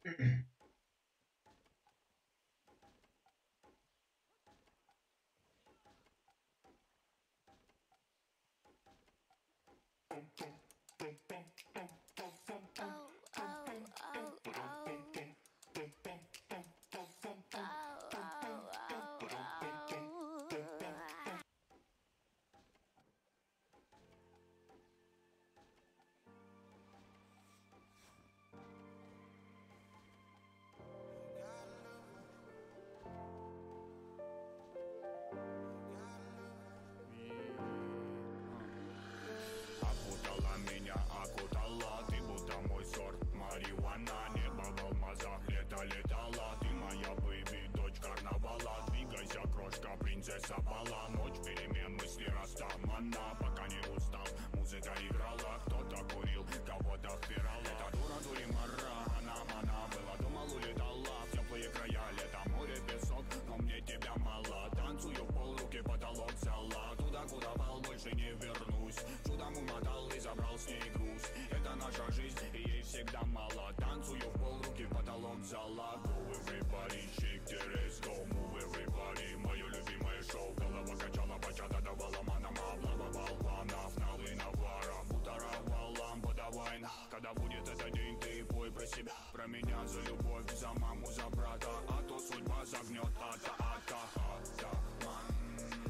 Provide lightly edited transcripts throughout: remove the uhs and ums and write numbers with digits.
Окутала меня, окутала, ты будто мой сорт марихуана. Небо в алмазах, лето летала, ты моя бэйби, дочь карнавала. Двигайся, крошка, принцесса бала. Ночь перемен, мысли растамана. Пока не устал, музыка играла. Кто-то курил, кого-то впирал. Эта дура дуримара, она была, думал, улетала в теплые края. Лето, море, песок, но мне тебя мало. Танцую в пол, руки потолок взяла. Туда, куда вал, больше не вернусь. Чудом умотал и забрал с ней груз. Это наша жизнь, и ей всегда мало. Танцую в пол, руки в потолок взяла. Go everybody, shake the let's go. Move everybody, мое любимое шоу. Голова качала, бачата давала манам. Облава балванов, налы навара. Бутаровала, подавай. Когда будет этот день, ты пой про себя. Про меня, за любовь, за маму, за брата. А то судьба загнет, атаман.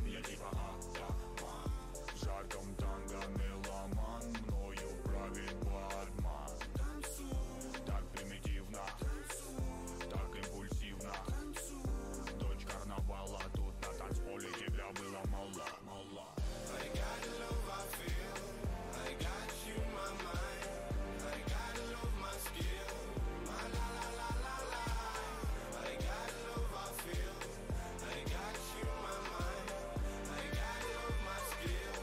Я типа атаман. В жарком танго меломан. Мною правит бадман. Так примитивно, так импульсивно. Дочь карнавала, тут на танцполе тебя было мало. I got love, I feel. I got you, my mind. I got love, my skill. My la la la la la. I got love, I feel. I got you, my mind. I got love, my skill.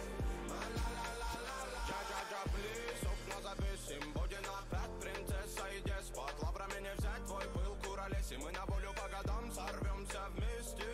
My la la la la la. Джа-джа-джа, плиз, окна завесим. Будем опять принцесса и деспот. Лаврами не взять твой пыл, куролесим. Мы на волю по годам сорвемся вместе.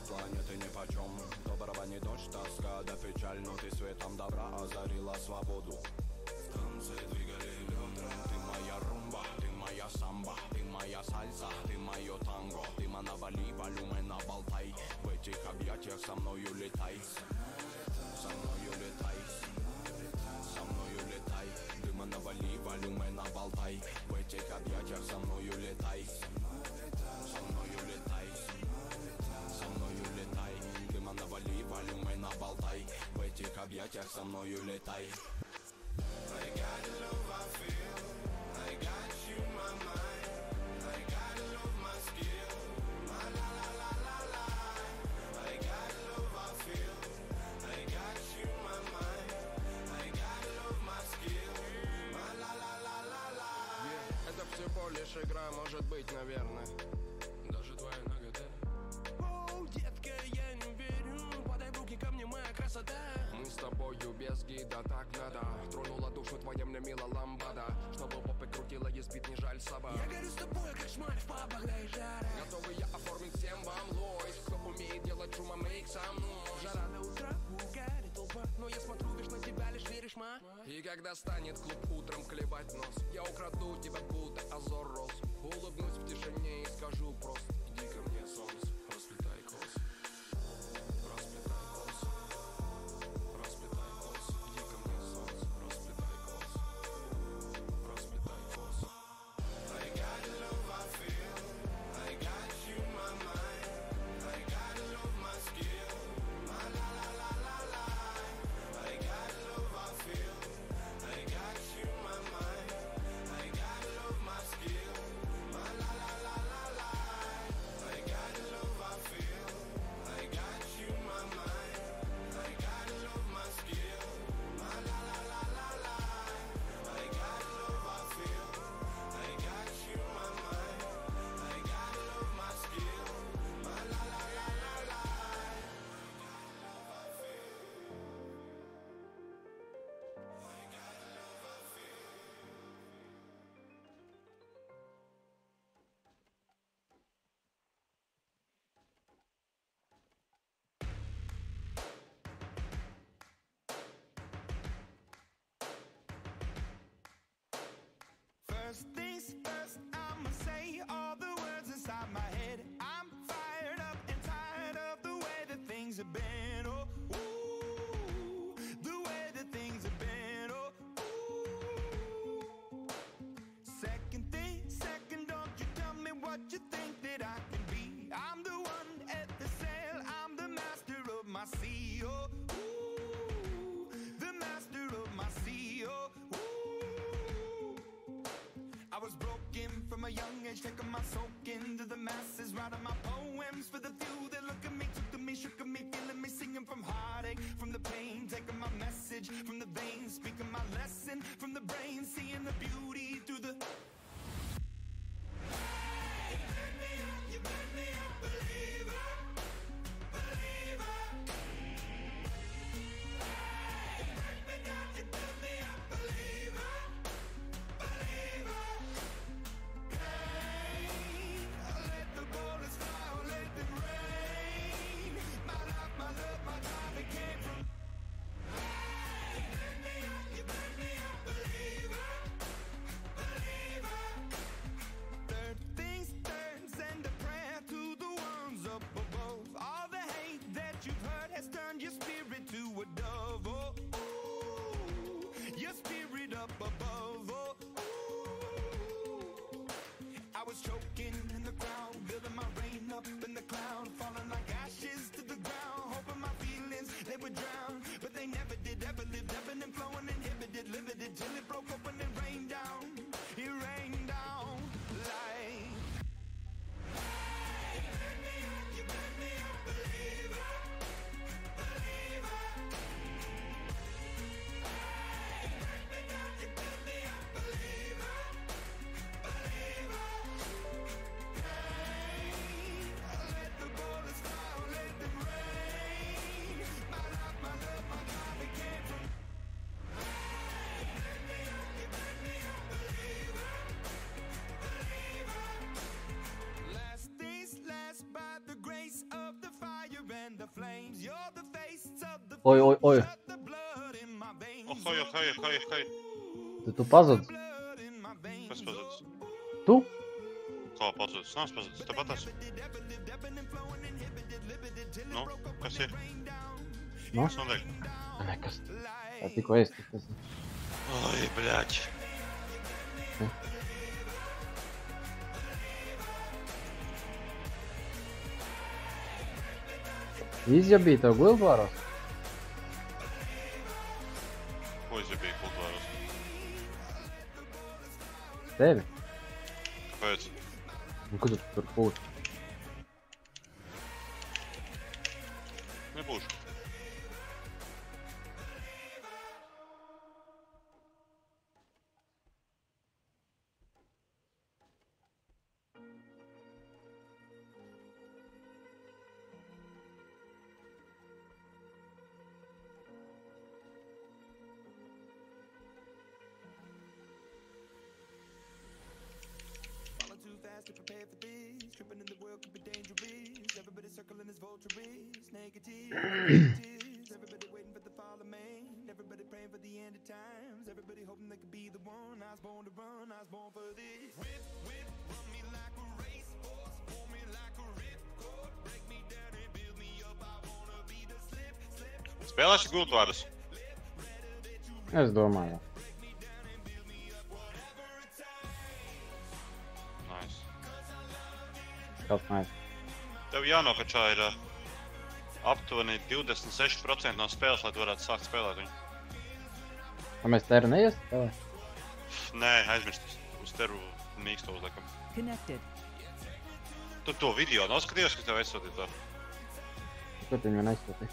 Планеты нипочем. Доброго не дождь, тоска да печаль. Но ты светом добра озарила свободу. В танце двигали бедра. Ты моя румба, ты моя самба. Ты моя сальса, ты мое танго. Ты навали, волюме наболтай. В этих объятиях со мною летай. Со мною летай. Со мною летай. Дыма навали, волюме наболтай. В этих объятиях со мною летай. Со мною летай. Со мною летай, дыма навали, волюме наболтай. В этих объятиях со мною летай. I got love, I feel. I got you, my mind. I got love, my skill. My la la la la la. I got love, I feel. I got you, my mind. I got love, my skill. My la la la la la. Это всего лишь игра, может быть, наверное. Даже твоя нагота. Детка, я не верю, подай в руки ко мне, моя красота. Мы с тобою без гида, так надо. Тронула душу твоя мне мила ламбада. Чтобы попы крутила, и сбит не жаль собак. Я горю с тобой, как шмаль в пабах, да и жара. Готовы я оформить всем вам лойс. Кто умеет делать шума, make some noise. Жара до утра, угари толпа. Но я смотрю лишь на тебя, лишь веришь, ма. И когда станет клуб утром клевать нос, я украду тебя, будто озор роз. Улыбнусь в тишине и скажу просто: иди ко мне, солнце. Расплетай кос, расплетай кос, расплетай кос, иди ко мне, солнце, расплетай кос, расплетай кос. I got love, I feel. I got you, my mind. I got love, my skill. My la la la la la. I got love, I feel. I got you, my mind. I got love, my skill. My la la la la. First things first, I'ma say all the words inside my head. I'm fired up and tired of the way that things have been. Oh, ooh, the way that things have been. Oh, ooh. Second thing, second, don't you tell me what you think that I can be. I'm the one at the sail, I'm the master of my sea. Oh, ooh, the master of my sea. Oh, ooh. I was broken from a young age, taking my soak into the masses, writing my poems for the few that look at me, took to me, shook at me, feeling me, singing from heartache, from the pain, taking my message from the veins, speaking my lesson from the brain, seeing the beauty through the. You made me a believer, believer. You break me down, you build me a believer, believer. Hey, let the bullets fly, let them rain. My life, my love, my drive, it came from. You made me a believer, believer. Third things third, send a prayer to the ones up above. All the hate that you've heard has turned your spirit to a dove. Oh, ooh, your spirit up above. Oh, ooh. I was choking in the crowd, building my rain up in the cloud, falling like ashes to the ground, hoping my feelings they would drown, but they never did. Ever lived, ebbing and flowing, inhibited, limited, till it broke open and rained down. It rained down like. You made me a believer, believer. You break me down, you build me a believer, believer. Hey, let the bullets fly, let them rain. My life, my love, my drive, it came from. You made me a believer, believer. Last things last, by the grace of the fire and the flames. You're the face of the Oj, oj, oj. shut the blood in my veins. Ohoj. Te tu pazudis? Blood in my veins. Kas pazudis? Tu? Kā pazudis? Nāc pazudis, tāpat esmu. Nu, kas ir? Nu? Kas notiek? Nekas. Tā tikko ēst. Oi, bļaķi. Izjabīja tev gultvāros? Ko izjabīja kultūros? Tevi? Kāpēc? Un ko tu tur pūti? Nebūšu. Falling too fast to prepare for this. Tripping in the world could be dangerous. Everybody circling as vultures. Negative. Everybody waiting for the fall of man. Everybody praying for the end of times. Everybody hoping they could be the one. I was born to run. I was born for this. Whip, run me like a racehorse. Pull me like a ripcord. Break me down and build me up. I wanna be the slip. Spēlēsi kultūros? Es domāju. Nice. Kas nē. Tev jānokačā ir aptuveni 26% no spēles, lai tu varētu sākt spēlēt viņu. Vai mēs teru neies? Nē, aizmirst. Uz teru mīksto uzliekam. Connected. Tu to video noskatījies, kas tev aizsūtīja to? Ko tu viņu neizsūtīji?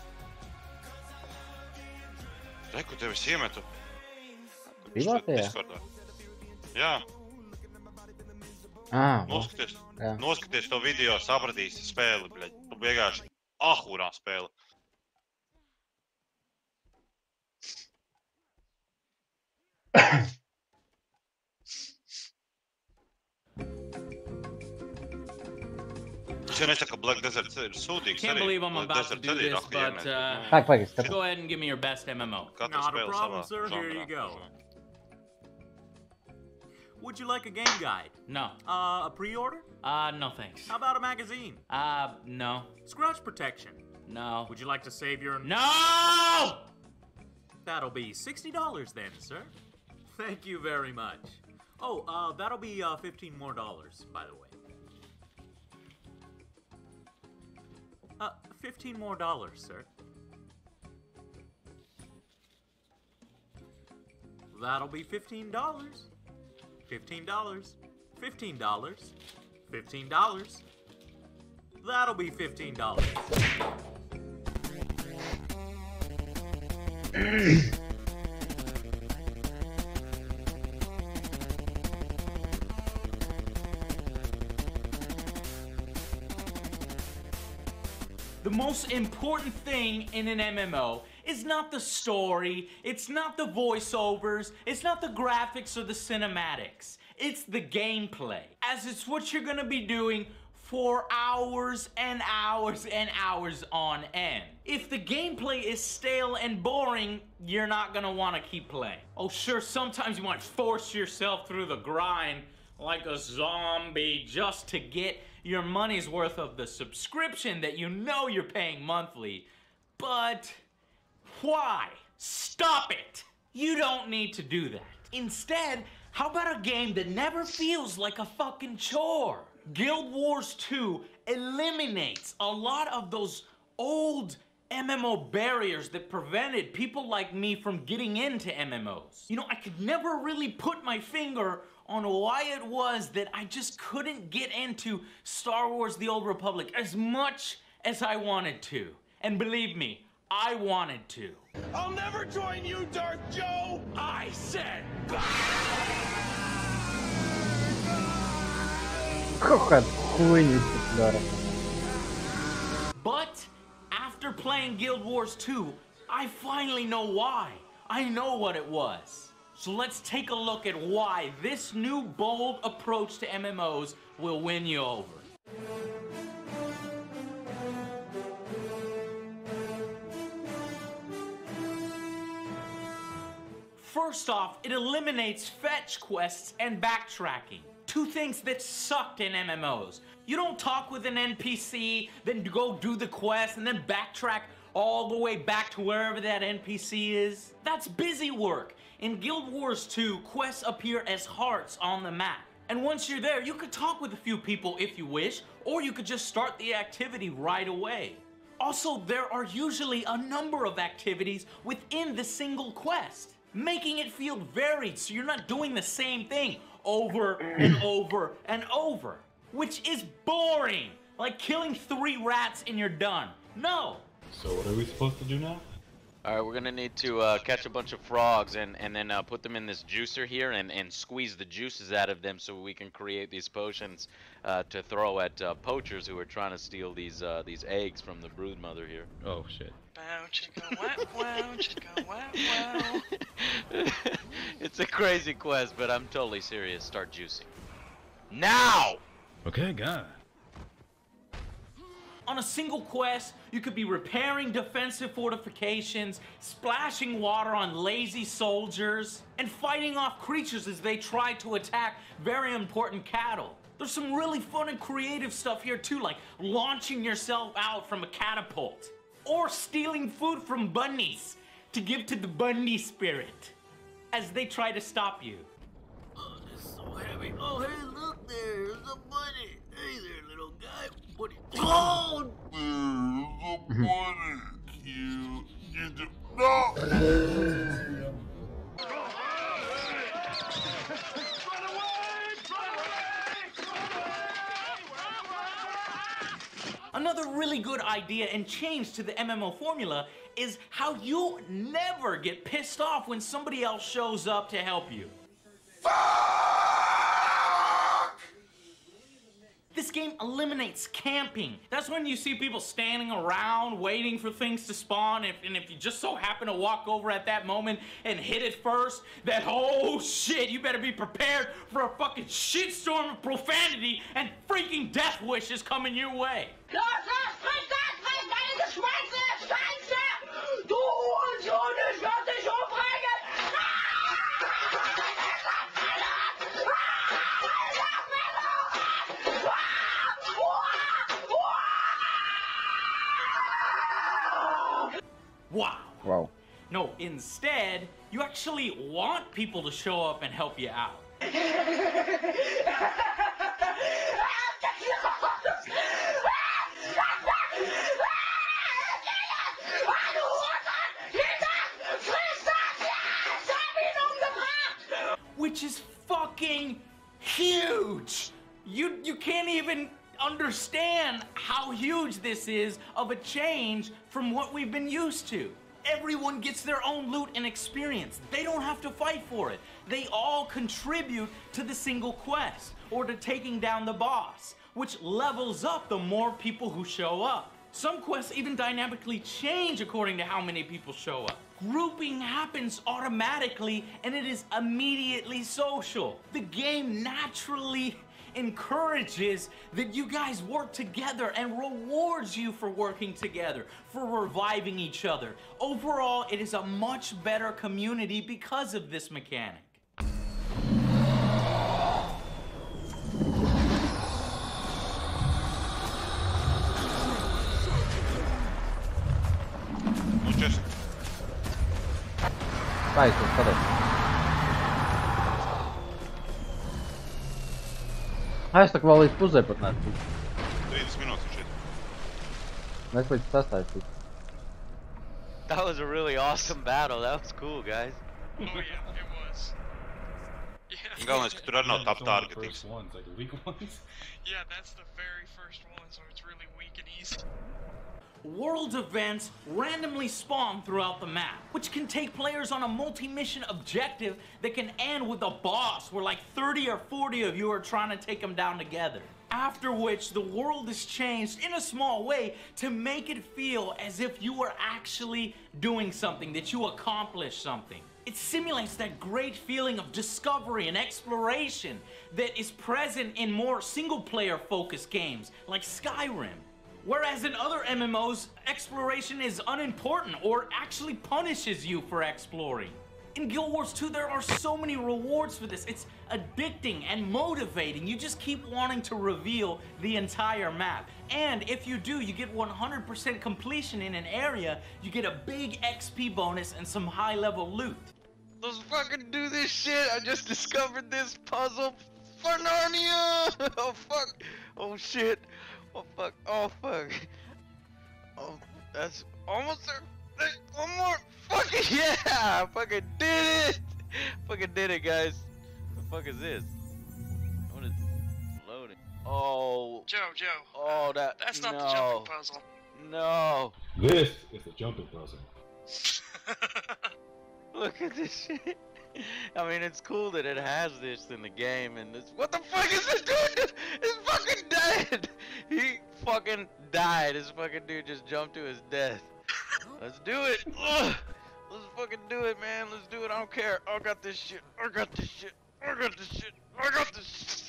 Reku, tev es iemetu. Privātajā? Discordā. Jā, noskaties. Jā. Noskaties to video, sapratīsi spēli, bļaļ. Tu vienkārši ahurā spēle. Es jau nesaku, ka Black Desert ir sūdīgs Can't arī. believe I'm Black about to Desert do arī ir this, ahujiem, but Pagaid, es skatos. go ahead and give me your best MMO. Katra Not a spēle problem, savā sir. Here žanrā. you go. Would you like a game guide? No. A pre-order? No thanks. How about a magazine? No. Scratch protection? No. Would you like to save your... No! That'll be $60 then, sir. Thank you very much. Oh, that'll be $15 more, by the way. $15 more, sir. That'll be $15. $15. $15. $15. That'll be $15. The most important thing in an MMO is not the story, it's not the voiceovers, it's not the graphics or the cinematics. It's the gameplay, as it's what you're gonna be doing for hours and hours and hours on end. If the gameplay is stale and boring, you're not gonna wanna keep playing. Oh sure, sometimes you might force yourself through the grind like a zombie just to get your money's worth of the subscription that you know you're paying monthly. But why? Stop it! You don't need to do that. Instead, how about a game that never feels like a fucking chore? Guild Wars 2 eliminates a lot of those old MMO barriers that prevented people like me from getting into MMOs. You know, I could never really put my finger on why it was that I just couldn't get into Star Wars The Old Republic as much as I wanted to. And believe me, I wanted to. I'll never join you, Darth Joe! I said Какая хуйня цыпляра. But after playing Guild Wars 2, I finally know why. I know what it was. So let's take a look at why this new bold approach to MMOs will win you over. First off, it eliminates fetch quests and backtracking. Two things that sucked in MMOs. You don't talk with an NPC, then go do the quest, and then backtrack all the way back to wherever that NPC is. That's busy work. In Guild Wars 2, quests appear as hearts on the map. And once you're there, you could talk with a few people if you wish, or you could just start the activity right away. Also, there are usually a number of activities within the single quest, making it feel varied so you're not doing the same thing over and over and over, which is boring. Like killing 3 rats and you're done. No. So what are we supposed to do now? Alright, we're gonna need to catch a bunch of frogs and then put them in this juicer here and squeeze the juices out of them so we can create these potions to throw at poachers who are trying to steal these eggs from the broodmother here. Oh shit. Wow, chicka, wow, wow, chicka, wow, wow. It's a crazy quest, but I'm totally serious. Start juicing. Now! Okay, got it. On a single quest, you could be repairing defensive fortifications, splashing water on lazy soldiers, and fighting off creatures as they try to attack very important cattle. There's some really fun and creative stuff here too, like launching yourself out from a catapult, or stealing food from bunnies to give to the bunny spirit as they try to stop you. Oh, it's so heavy. Oh, hey, look, there's a bunny. Hey there, little guy. What? Oh! There's a bunny. Cute. No! Another really good idea and change to the MMO formula is how you'll never get pissed off when somebody else shows up to help you. This game eliminates camping. That's when you see people standing around waiting for things to spawn, and if you just so happen to walk over at that moment and hit it first, then oh shit, you better be prepared for a fucking shitstorm of profanity and freaking death wishes coming your way. Wow. Вау. No, instead, you actually want people to show up and help you out. Which is fucking huge. You can't even understand how huge this is of a change from what we've been used to. Everyone gets their own loot and experience. They don't have to fight for it. They all contribute to the single quest or to taking down the boss, which levels up the more people who show up. Some quests even dynamically change according to how many people show up. Grouping happens automatically and it is immediately social. The game naturally encourages that you guys work together and rewards you for working together, for reviving each other. Overall, it is a much better community because of this mechanic. Stai, stai. Es tā kā vēl līdz pusē pat neesmu. 30 minūtes šeit. Mēs līdz sastāju. That was a really awesome battle. That was cool, guys. Oh yeah, it was. Yeah. Galvenais, ka tur arī nav top targetings. Yeah, that's the very first one, so it's really weak and easy. World events randomly spawn throughout the map, which can take players on a multi-mission objective that can end with a boss where like 30 or 40 of you are trying to take them down together. After which, the world is changed in a small way to make it feel as if you were actually doing something, that you accomplished something. It simulates that great feeling of discovery and exploration that is present in more single-player focused games like Skyrim. Whereas in other MMOs, exploration is unimportant or actually punishes you for exploring. In Guild Wars 2, there are so many rewards for this. It's addicting and motivating. You just keep wanting to reveal the entire map. And if you do, you get 100% completion in an area, you get a big XP bonus and some high-level loot. Let's fucking do this shit! I just discovered this puzzle for Narnia! Oh fuck! Oh shit! Oh fuck! Oh fuck! Oh, that's almost there. Hey, one more! Fucking yeah! I fucking did it! Fucking did it, guys! What the fuck is this? What is loading? Oh! Joe. Oh, that's not the jumping puzzle. No! This is the jumping puzzle. Look at this shit. I mean, it's cool that it has this in the game, and it's what the fuck is this dude? He's fucking dead. He fucking died. This fucking dude just jumped to his death. Let's do it. Ugh. Let's fucking do it, man. Let's do it. I don't care. I got this shit. I got this shit. I got this shit. I got this shit.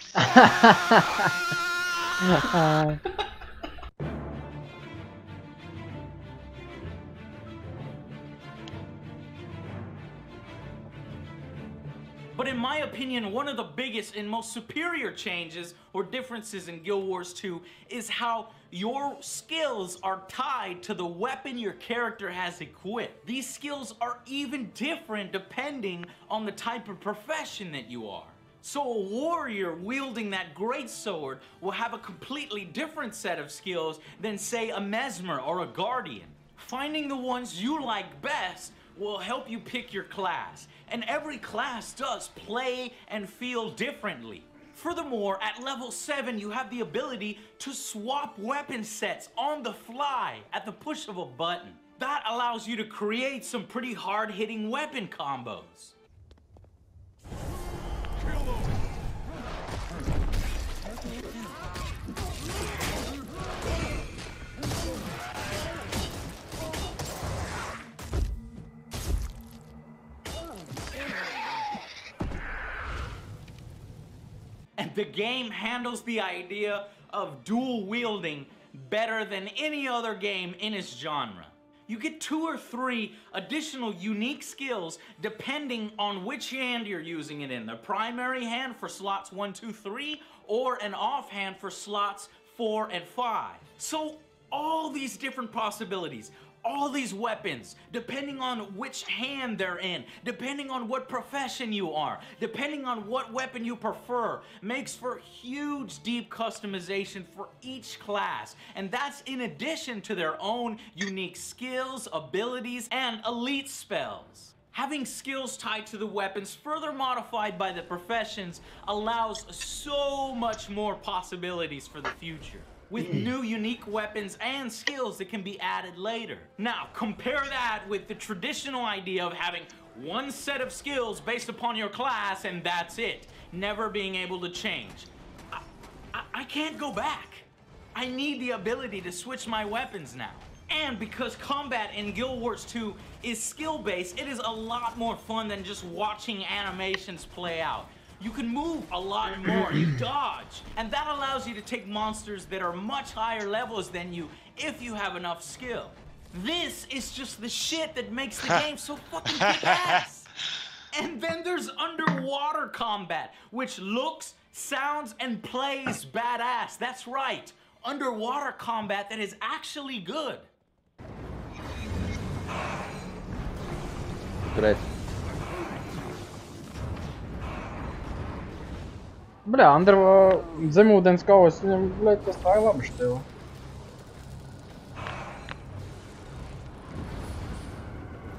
But in my opinion, one of the biggest and most superior changes or differences in Guild Wars 2 is how your skills are tied to the weapon your character has equipped. These skills are even different depending on the type of profession that you are. So a warrior wielding that greatsword will have a completely different set of skills than, say, a mesmer or a guardian. Finding the ones you like best will help you pick your class, and every class does play and feel differently. Furthermore, at level 7, you have the ability to swap weapon sets on the fly at the push of a button. That allows you to create some pretty hard-hitting weapon combos. And the game handles the idea of dual wielding better than any other game in its genre. You get 2 or 3 additional unique skills depending on which hand you're using it in. The primary hand for slots 1, 2, 3, or an offhand for slots 4 and 5. So all these different possibilities, All these weapons, depending on which hand they're in, depending on what profession you are, depending on what weapon you prefer, makes for huge deep customization for each class. And that's in addition to their own unique skills, abilities, and elite spells. Having skills tied to the weapons, further modified by the professions, allows so much more possibilities for the future, with new unique weapons and skills that can be added later. Now, compare that with the traditional idea of having one set of skills based upon your class and that's it, never being able to change. I can't go back. I need the ability to switch my weapons now. And because combat in Guild Wars 2 is skill-based, it is a lot more fun than just watching animations play out. You can move a lot more, you dodge, and that allows you to take monsters that are much higher levels than you if you have enough skill. This is just the shit that makes the game so fucking kick-ass. And then there's underwater combat, which looks, sounds, and plays badass. That's right, underwater combat that is actually good. Great. Bля, zemūdens kaujas viņam, bļaļ, tas tā ir labi štev.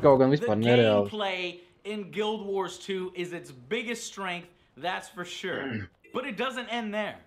Kaut gan vispār nereāli. The gameplay in Guild Wars 2 is its biggest strength, that's for sure. But it doesn't end there.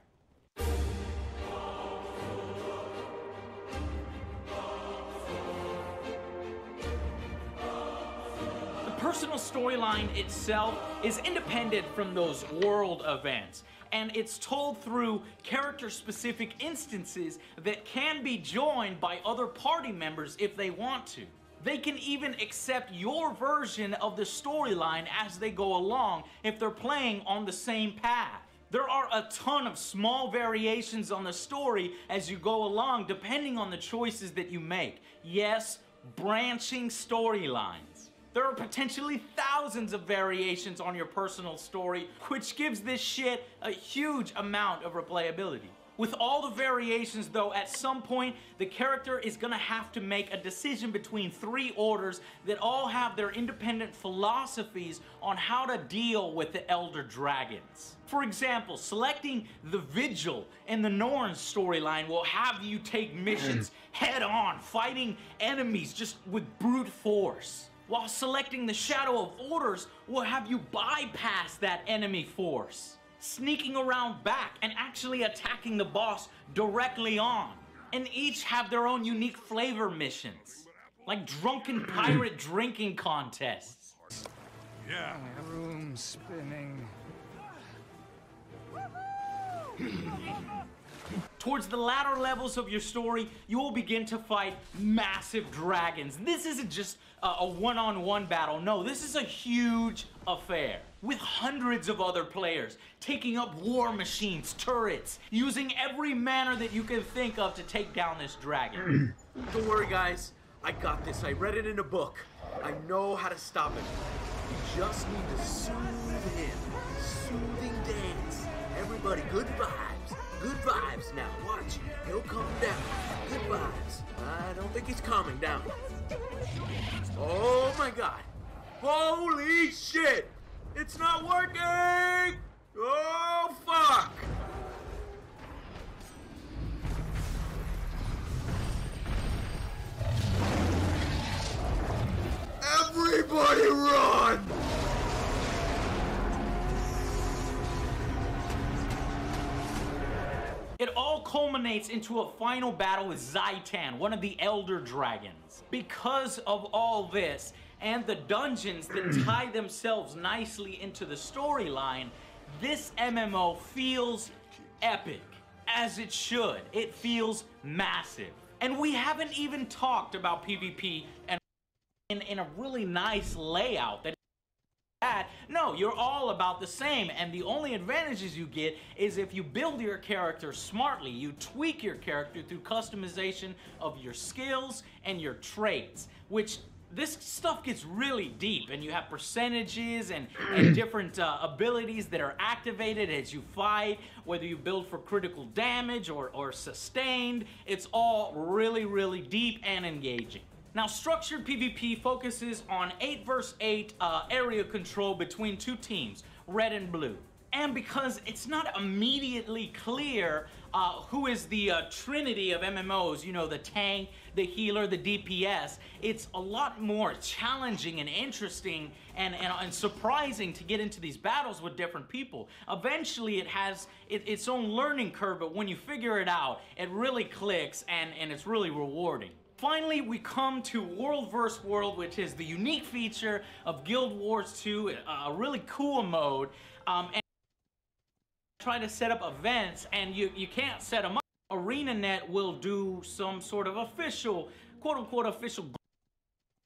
The personal storyline itself is independent from those world events, and it's told through character-specific instances that can be joined by other party members if they want to. They can even accept your version of the storyline as they go along if they're playing on the same path. There are a ton of small variations on the story as you go along depending on the choices that you make. Yes, branching storylines. There are potentially thousands of variations on your personal story, which gives this shit a huge amount of replayability. With all the variations though, at some point, the character is gonna have to make a decision between 3 orders that all have their independent philosophies on how to deal with the Elder Dragons. For example, selecting the Vigil in the Norn storyline will have you take missions head on, fighting enemies just with brute force. While selecting the Shadow of Orders will have you bypass that enemy force, sneaking around back and actually attacking the boss directly on. And each have their own unique flavor missions, like drunken pirate drinking contests. Yeah. Room spinning. Towards the latter levels of your story, you will begin to fight massive dragons. This isn't just a one-on-one battle. No, this is a huge affair with hundreds of other players taking up war machines, turrets, using every manner that you can think of to take down this dragon. Don't worry, guys. I got this. I read it in a book. I know how to stop him. You just need to soothe him. Soothing dance. Everybody, good vibes. Good vibes now. Watch. He'll calm down. Good vibes. I don't think he's calming down. Oh my god. Holy shit! It's not working! Oh fuck! Everybody run! It all culminates into a final battle with Zaitan, one of the Elder Dragons. Because of all this, and the dungeons that tie themselves nicely into the storyline, this MMO feels epic, as it should. It feels massive. And we haven't even talked about PvP and in a really nice layout that no, you're all about the same, and the only advantages you get is if you build your character smartly. You tweak your character through customization of your skills and your traits, which this stuff gets really deep, and you have percentages and different abilities that are activated as you fight, whether you build for critical damage or sustained. It's all really, really deep and engaging. Now, structured PvP focuses on 8 vs 8 area control between two teams, red and blue. And because it's not immediately clear who is the trinity of MMOs, you know, the tank, the healer, the DPS, it's a lot more challenging and interesting and surprising to get into these battles with different people. Eventually, it has its own learning curve, but when you figure it out, it really clicks and it's really rewarding. Finally, we come to World vs. World, which is the unique feature of Guild Wars 2, a really cool mode. And try to set up events, and you can't set them up. ArenaNet will do some sort of official, quote-unquote official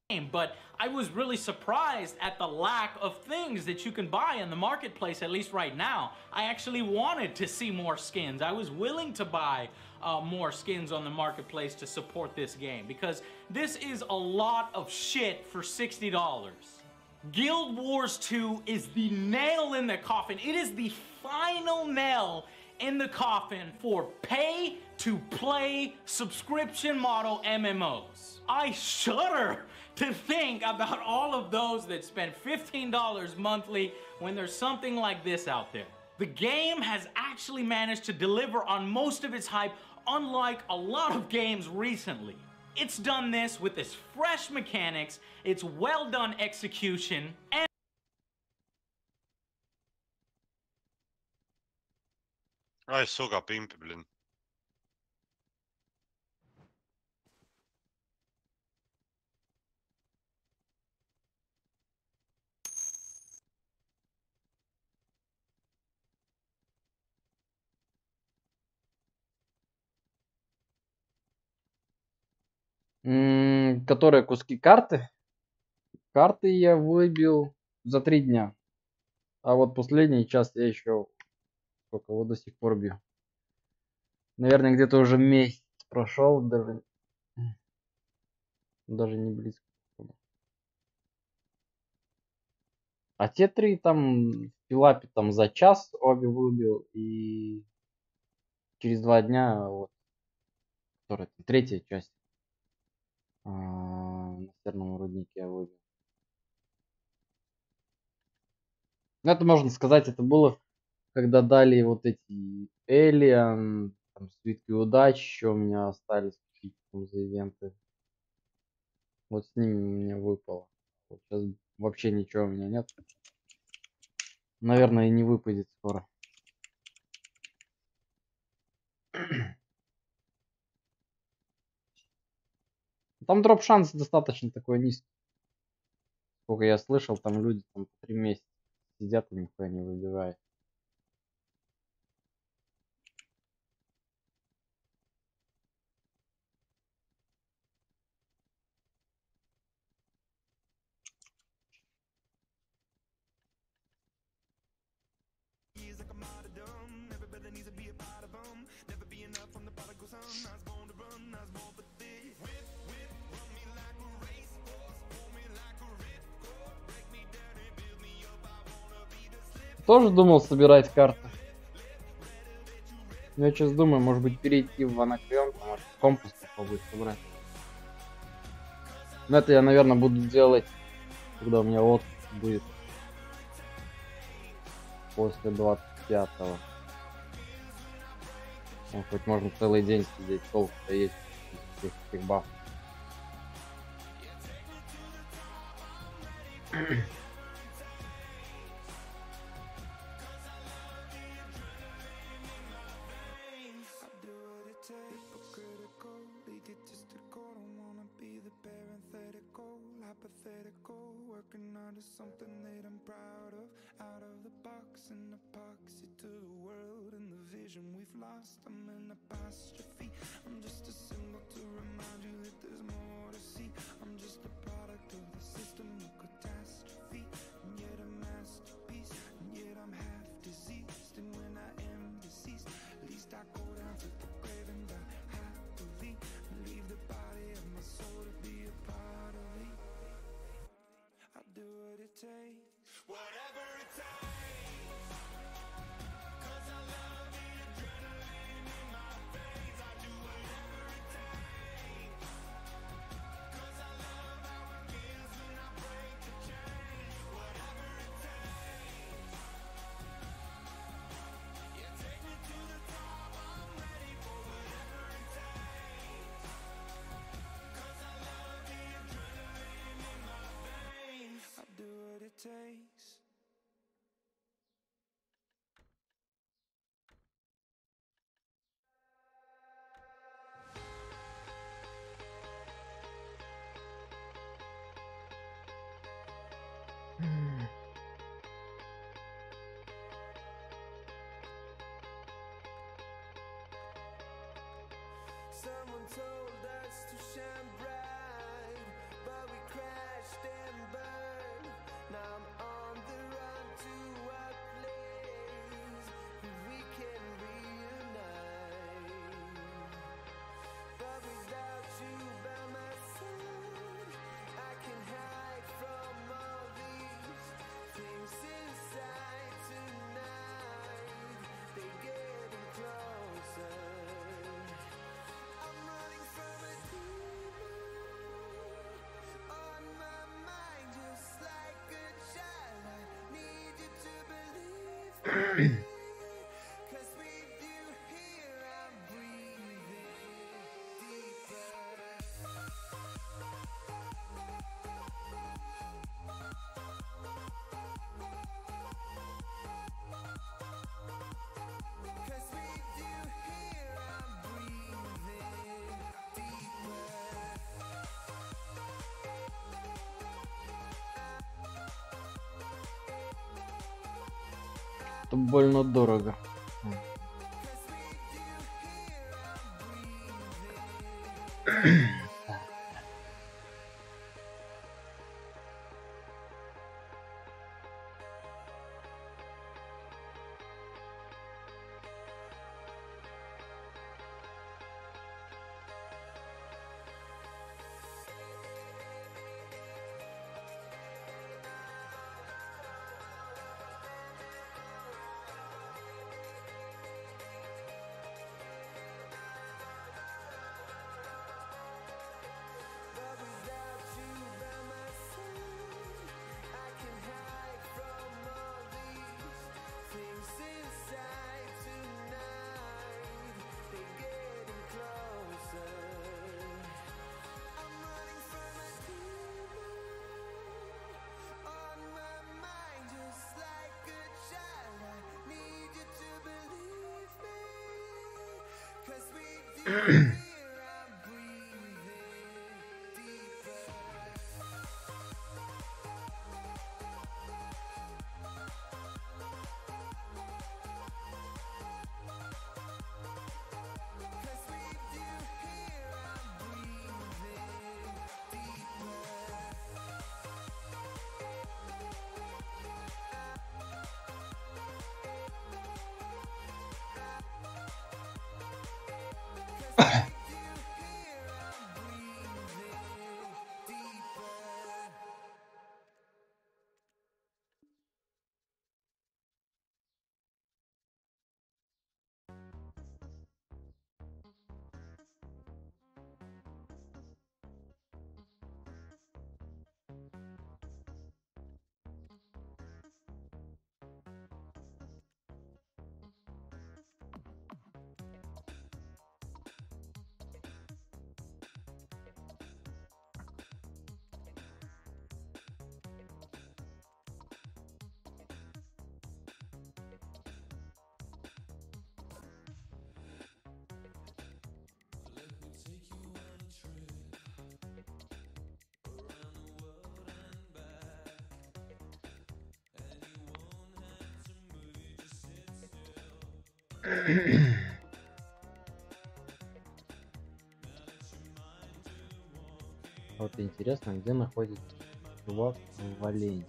game, but I was really surprised at the lack of things that you can buy in the marketplace, at least right now. I actually wanted to see more skins. I was willing to buy more skins on the marketplace to support this game, because this is a lot of shit for $60. Guild Wars 2 is the nail in the coffin. It is the final nail in the coffin for pay-to-play subscription model MMOs. I shudder to think about all of those that spend $15 monthly when there's something like this out there. The game has actually managed to deliver on most of its hype, unlike a lot of games recently. It's done this with its fresh mechanics, its well-done execution, and Ai, suga pimpi, blin. Которые куски карты? Карты я выбил за 3 дня. А вот последний час я еще сколько вот до сих пор бью. Наверное, где-то уже месяц прошел, даже не близко. А те 3 там в пилапе там за час обе выбил, и через 2 дня вот, которая там 3-я часть на серном руднике я выбил. Ну, это можно сказать, это было, когда дали вот эти Alien, там, свитки удачи, еще у меня остались какие-то там за ивенты. Вот с ними мне выпало. Вот сейчас вообще ничего у меня нет. Наверное, и не выпадет скоро. Там дроп шанс достаточно такой низкий. Сколько я слышал, там люди там по 3 месяца сидят и нихуя не выбивают. Тоже думал собирать карты. Я сейчас думаю, может быть, перейти в анакреон, может, компас попробовать собрать. Но это я, наверное, буду делать, когда у меня отпуск будет. После 25-го. Ну, хоть можно целый день сидеть, толку-то есть всех бафов. Something that I'm proud of, out of the box, an epoxy to the world and the vision we've lost. I'm an apostrophe, I'm just a symbol to remind you that there's more to see. I'm just a product of the system of catastrophe, and yet a masterpiece, and yet I'm half diseased. And when I am deceased, at least I go down to the grave and die happily, and leave the body of my soul to be a part of me. I do what it takes, whatever it takes, 'cause I love the adrenaline in my veins. I do what Someone told us to shine bright, but we crashed and burned. Now I'm on the run to a place where we can reunite. But without you by my side, I can hide from all these things inside tonight. They're getting closer. I'm running from a demon on my mind, just like a child. I need you to believe me, 'cause with you here I'm breathing deeper. 'Cause with you here I'm breathing deeper. Это больно дорого. But without you by my side, I can hide from all these things inside tonight. They're getting closer. I'm running from a demon on my mind, just like a child. I need you to believe me, 'cause with you here I'm breathing deeper. Cause with you here I'm breathing deeper. Cause with you here I'm breathing deeper. Вот интересно, где находится чувак в Валенсии.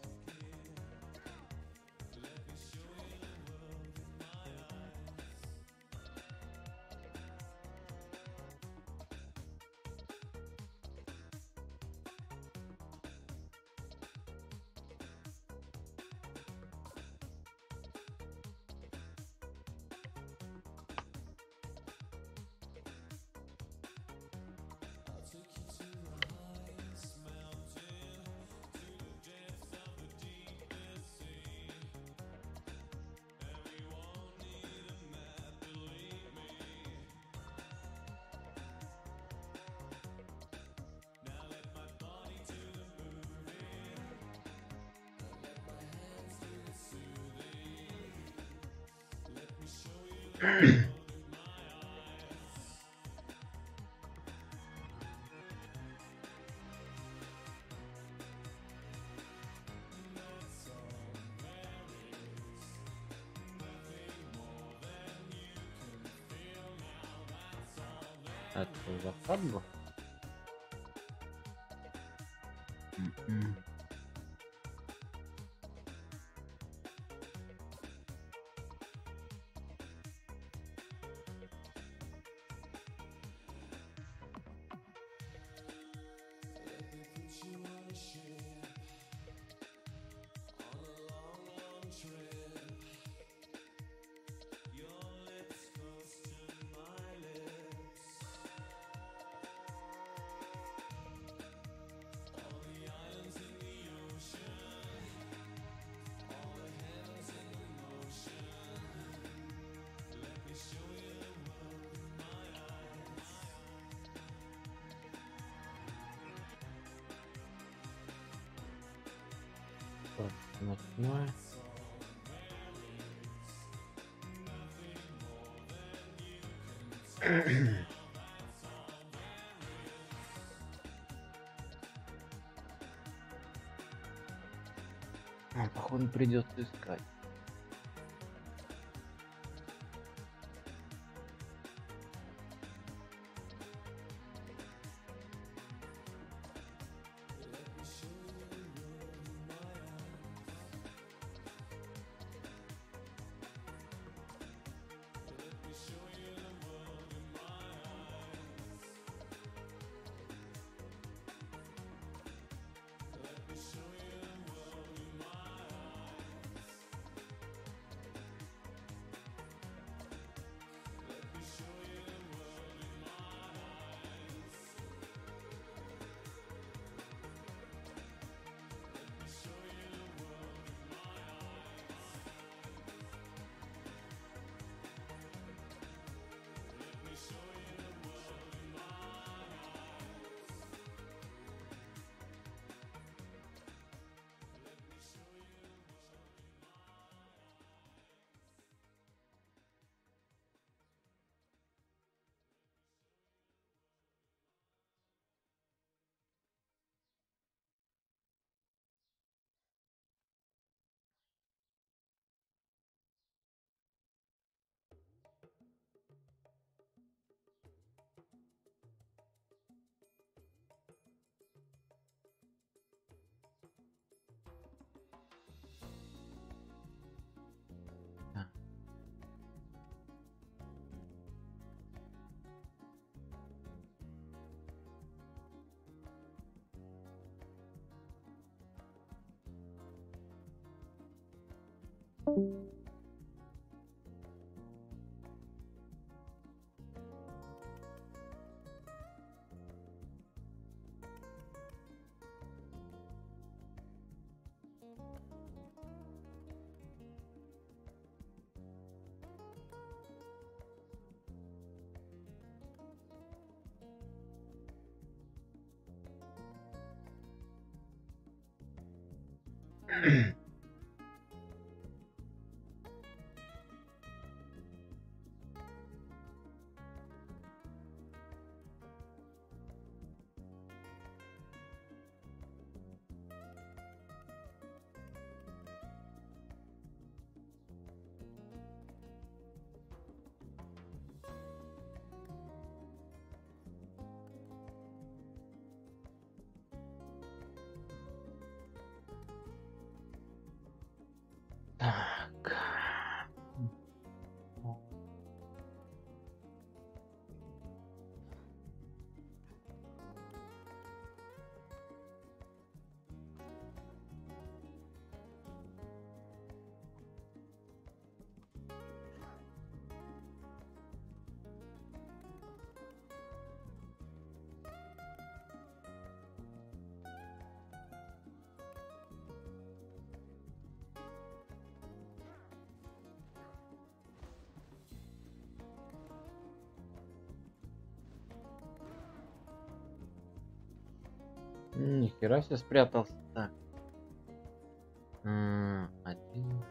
Это закат был? Ночной. Походу придется искать. Так. Нихера себе спрятался. Так. Один.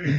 Once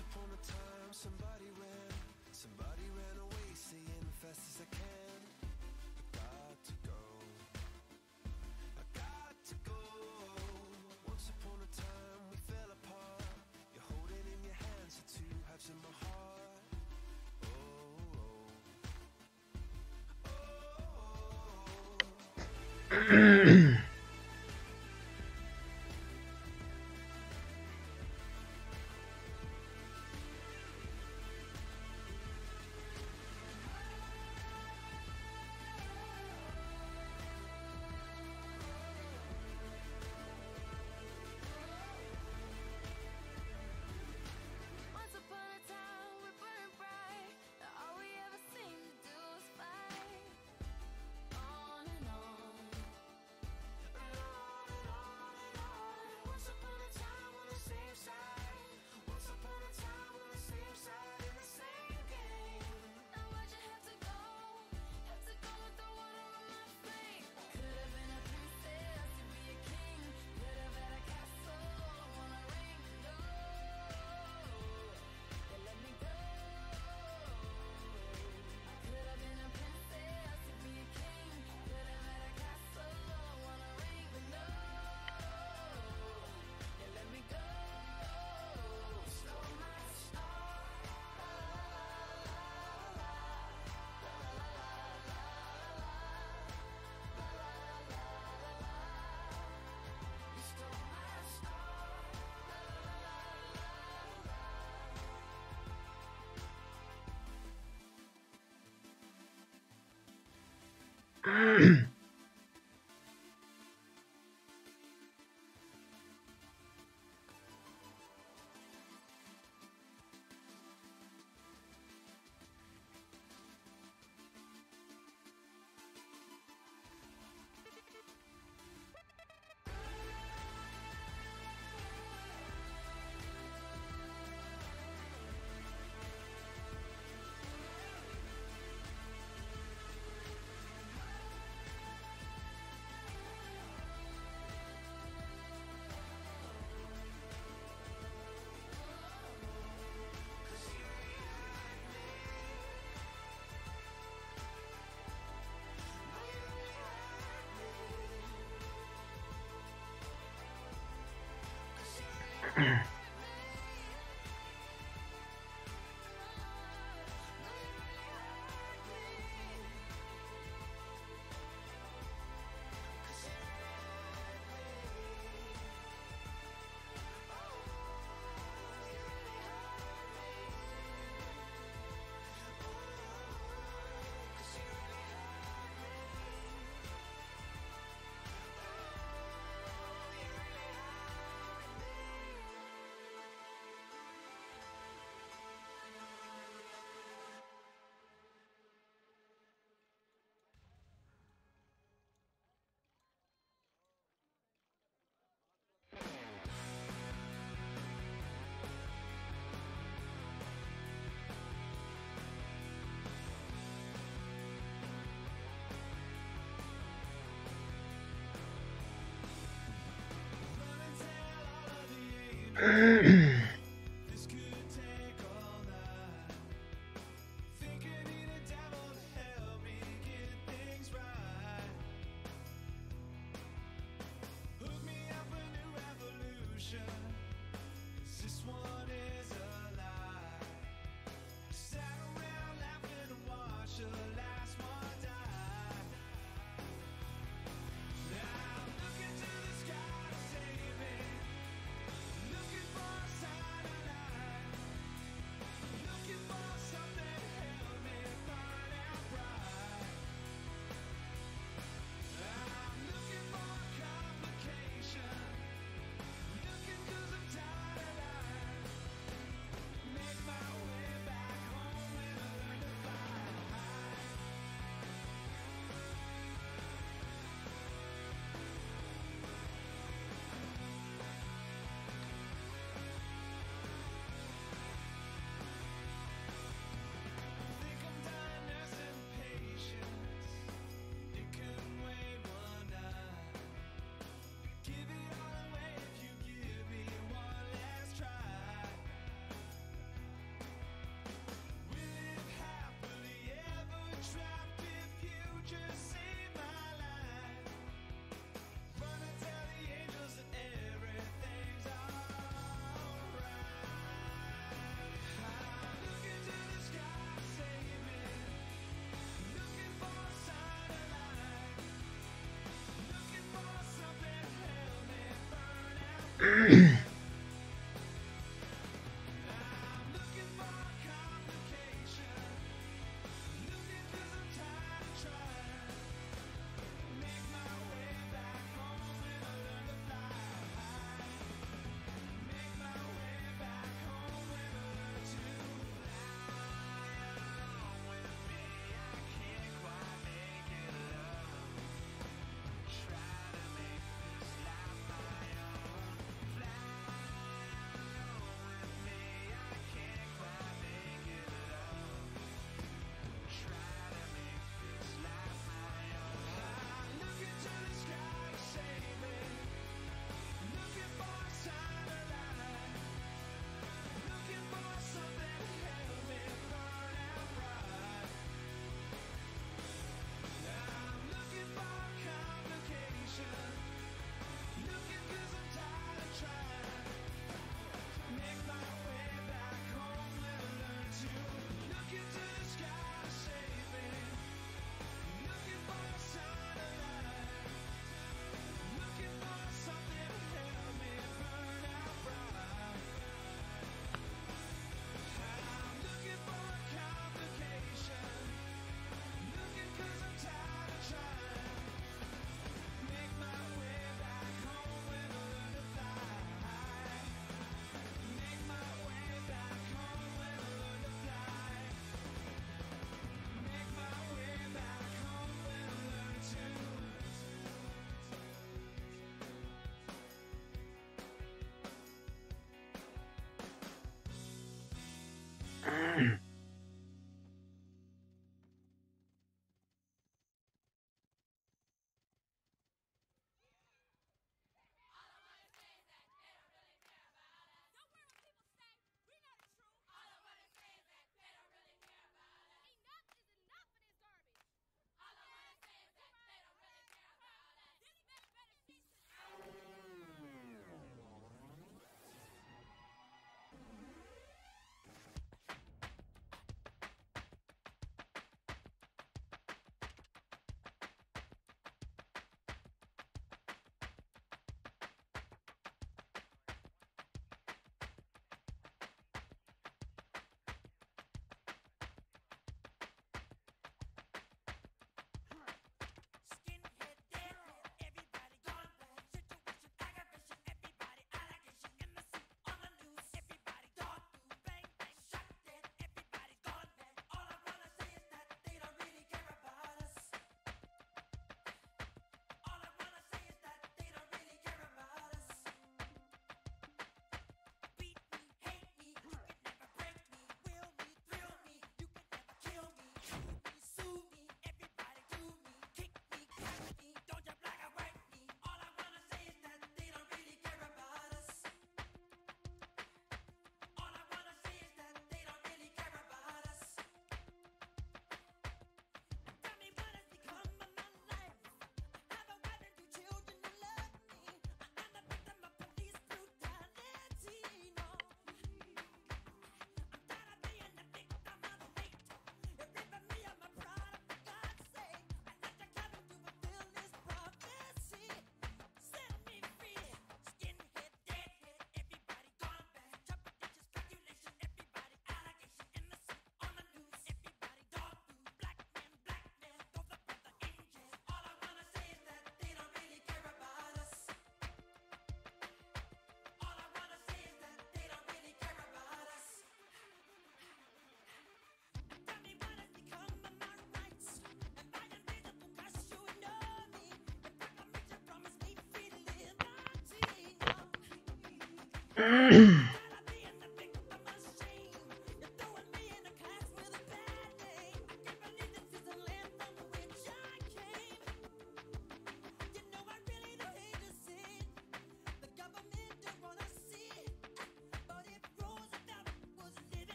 upon a time, somebody ran away, saying fast as I can. I got to go. I got to go. Once upon a time, we fell apart. You're holding in your hands the two halves of my heart.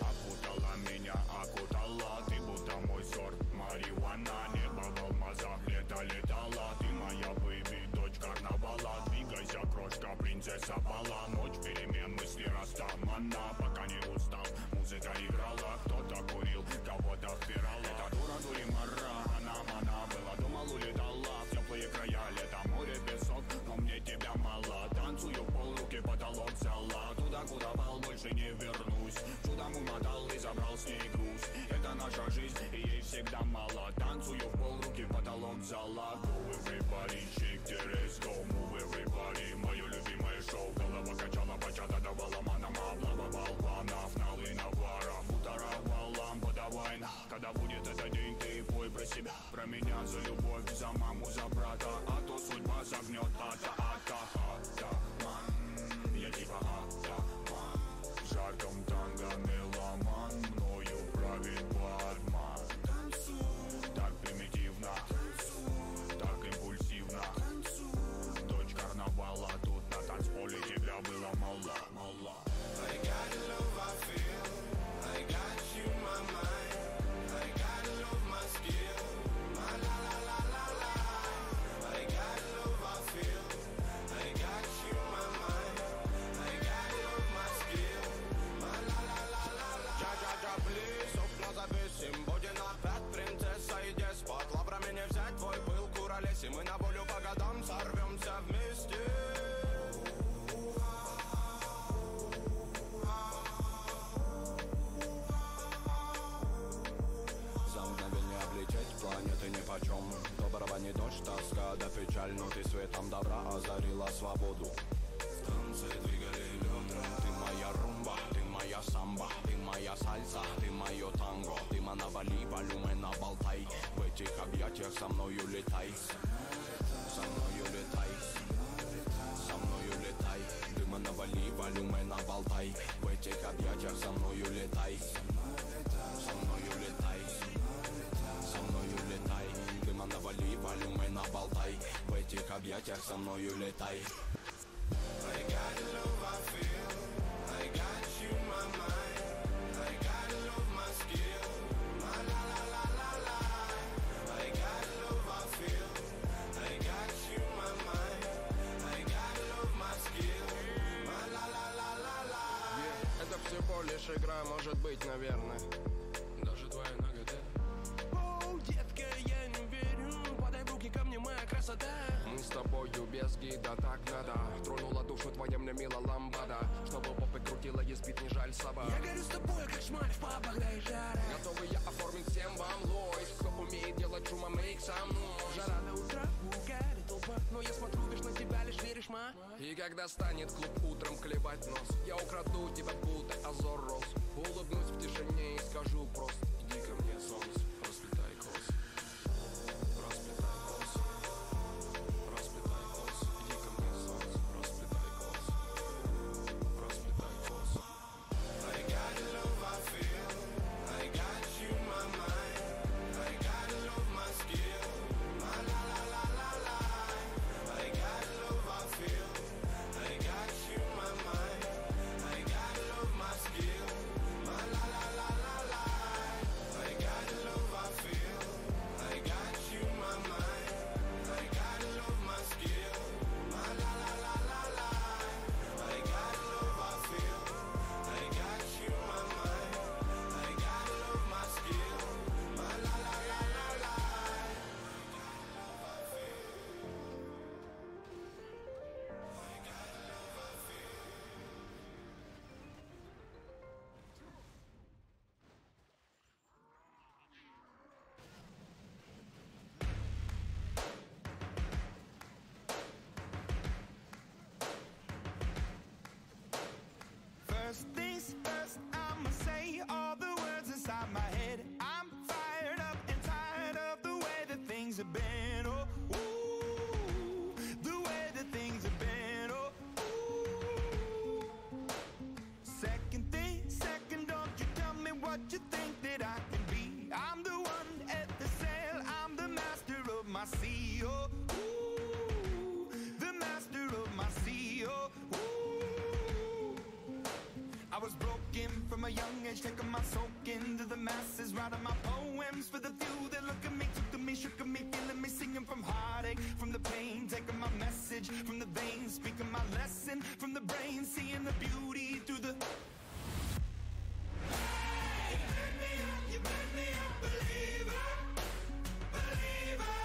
Окутала меня, окутала, ты будто мой сорт марихуана. Небо в алмазах, лето летала, ты моя бэйби, дочь карнавала. Двигайся, крошка, принцесса бала. Ночь перемен, мысли растамана. Пока не устал, музыка играла. Кто-то курил, кого-то впирал. Это дура, дуримара, она была, думал, улетала в теплые края. Лето, море, песок, но мне тебя мало. Танцую, полруки, потолок взяла. Туда, куда пал, больше не вернусь. Чудом умотал и забрал с ней груз. Это наша жизнь, и ей всегда мало. Танцую, в полруки, потолок взяла. Go everybody, shake the rest, go move everybody. Мое любимое шоу, голова качала, бачата давала манама. Блаба болванов, налы наваров, утара валам, подавай на. Когда будет этот день, ты пой про себя, про меня, за любовь, за маму, за брата. А то судьба загнет, атаман. Я типа атаман. В жарком танго меломан, мною правит бармен. Так примитивно, так импульсивно. Дочь карнавала, тут на танцполе тебя было мало. I got love, I feel. I got you, my mind. I got love, my skill. My la la la la la. I got love, I feel. I got you, my mind. I got love, my skill. My la la la la la. Ja, please, so close, смысла нет и нипочем. Доброго не дождь, тоска да печаль, но ты светом добра озарила свободу. Станции двигали бедра, ты моя румба, ты моя самба, ты моя сальса, ты мое танго. Дыма навали, волюмен наболтай, в этих объятиях со мною летай. Со мною летай, со мною летай. Дыма навали, волюмен наболтай, в этих объятиях со мною летай. Со мною летай, со мною летай. Дыма навали, волюмен наболтай, в этих объятиях со мною летай. I got love I feel, I got you my mind, I got love my skill, my la la la la la. I got love I feel, I got you my mind, I got love my skill, my la la la la la. Это всего лишь игра, может быть, наверное. Даже твоя нагота. Оу, детка, я не верю, подай в руки ко мне, моя красота. Мы с тобою без гида, так надо. Тронула душу твоя мне мила ламбада. Чтобы попы крутила, и спит, не жаль собак. Я горю с тобой, как шмаль в пабах, да и жара. Готовы я оформить всем вам лойс. Кто умеет делать шума, make some noise. Жара до утра, угорит толпа. Но я смотрю лишь на тебя, лишь веришь, ма. И когда станет клуб утром клевать нос, я украду тебя, будто Азор Рос. Улыбнусь в тишине и скажу просто: иди ко мне, солнце, расплетай косы. Расплетай косы. Расплетай косы. Иди ко мне, солнце, расплетай косы. Расплетай косы. I got love I feel, I got you my mind, I got love my skill, my la la la la la. I got love I feel, I got you my mind, I got love my skill, my la la la la la. I got love I feel, I got you my mind, I got love my skill, my la la la la la. I got love I feel, I got you my mind, I got love my skill, my la la la la la. First things first, I'ma say all the words inside my head. I'm fired up and tired of the way that things have been. Oh, ooh, the way that things have been. Oh, ooh. Second thing, second, don't you tell me what you think that I can be. I'm the one at the sail, I'm the master of my sea. Oh, ooh, the master of my sea. Oh, ooh. I was broken from a young age, taking my soak into the masses, writing my poems for the few that look at me, took at me, shook at me, feeling me, singing from heartache, from the pain, taking my message from the veins, speaking my lesson from the brain, seeing the beauty through the. Hey, you make me a believer, believer.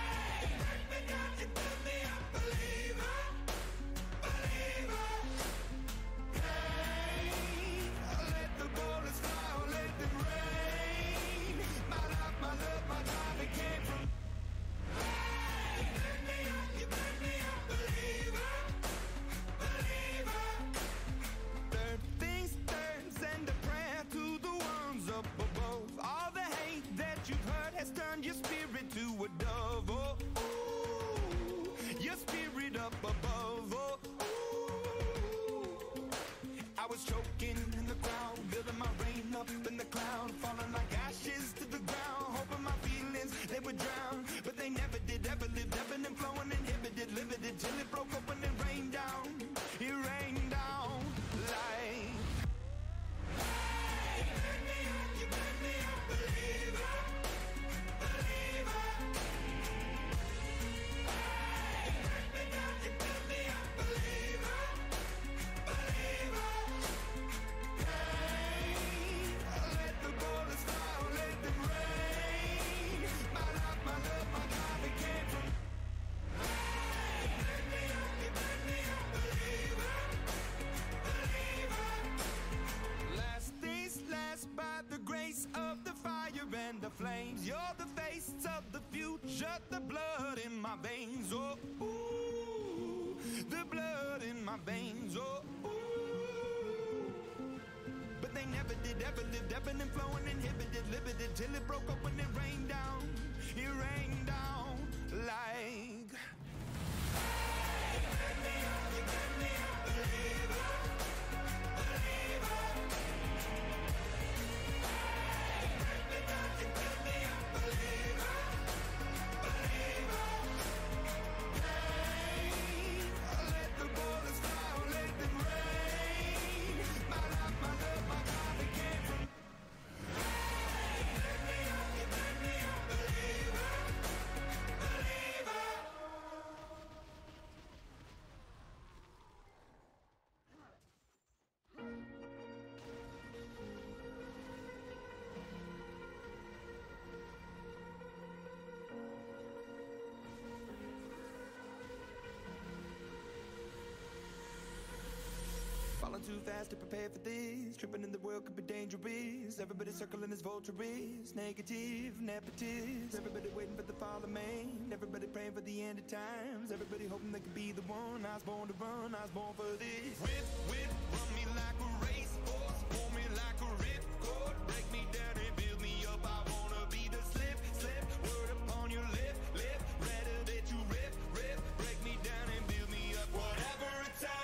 Hey, you make me down, you make me a believer, believer. Let the bullets fly, or let them rain. My life, my love, my drive, it came from. Hey, you make me a believer, believer. Third things third, send a prayer to the ones up above. All the hate that you've heard has turned your spirit to a dove. Oh, ooh, your spirit up above. Oh, ooh. I was choking in the crowd, building my rain up in the cloud, falling like ashes to the ground, hoping my feelings they would drown, but they never did. Ever lived, ebbing and flowing, inhibited, limited, till it broke open and rained down. It rained down like. Hey, you make me a believer, believer. Hey, you make me down, you make me a believer, believer. Hey, let the bullets fly, or let them rain. My life, my love, my drive, it came from. Hey, you make me a believer, believer. Last things last, by the grace of the fire the flames. You're the face of the future, the blood in my veins. Oh, ooh, the blood in my veins. Oh, ooh. But they never did, ever lived, ebbing and flowing, inhibited, limited, till it broke up when it rained down. It rained down like. Hey, let me up, believer, believer. Falling too fast to prepare for this. Tripping in the world could be dangerous. Everybody circling as vultures. Negative, nepotist. Everybody waiting for the fall of man. Everybody praying for the end of times. Everybody hoping they could be the one. I was born to run, I was born for this. Whip, run me like a racehorse. Pull me like a ripcord. Break me down and build me up. I wanna be the slip. Word upon your lip. Rather that you rip. Break me down and build me up. Whatever it takes.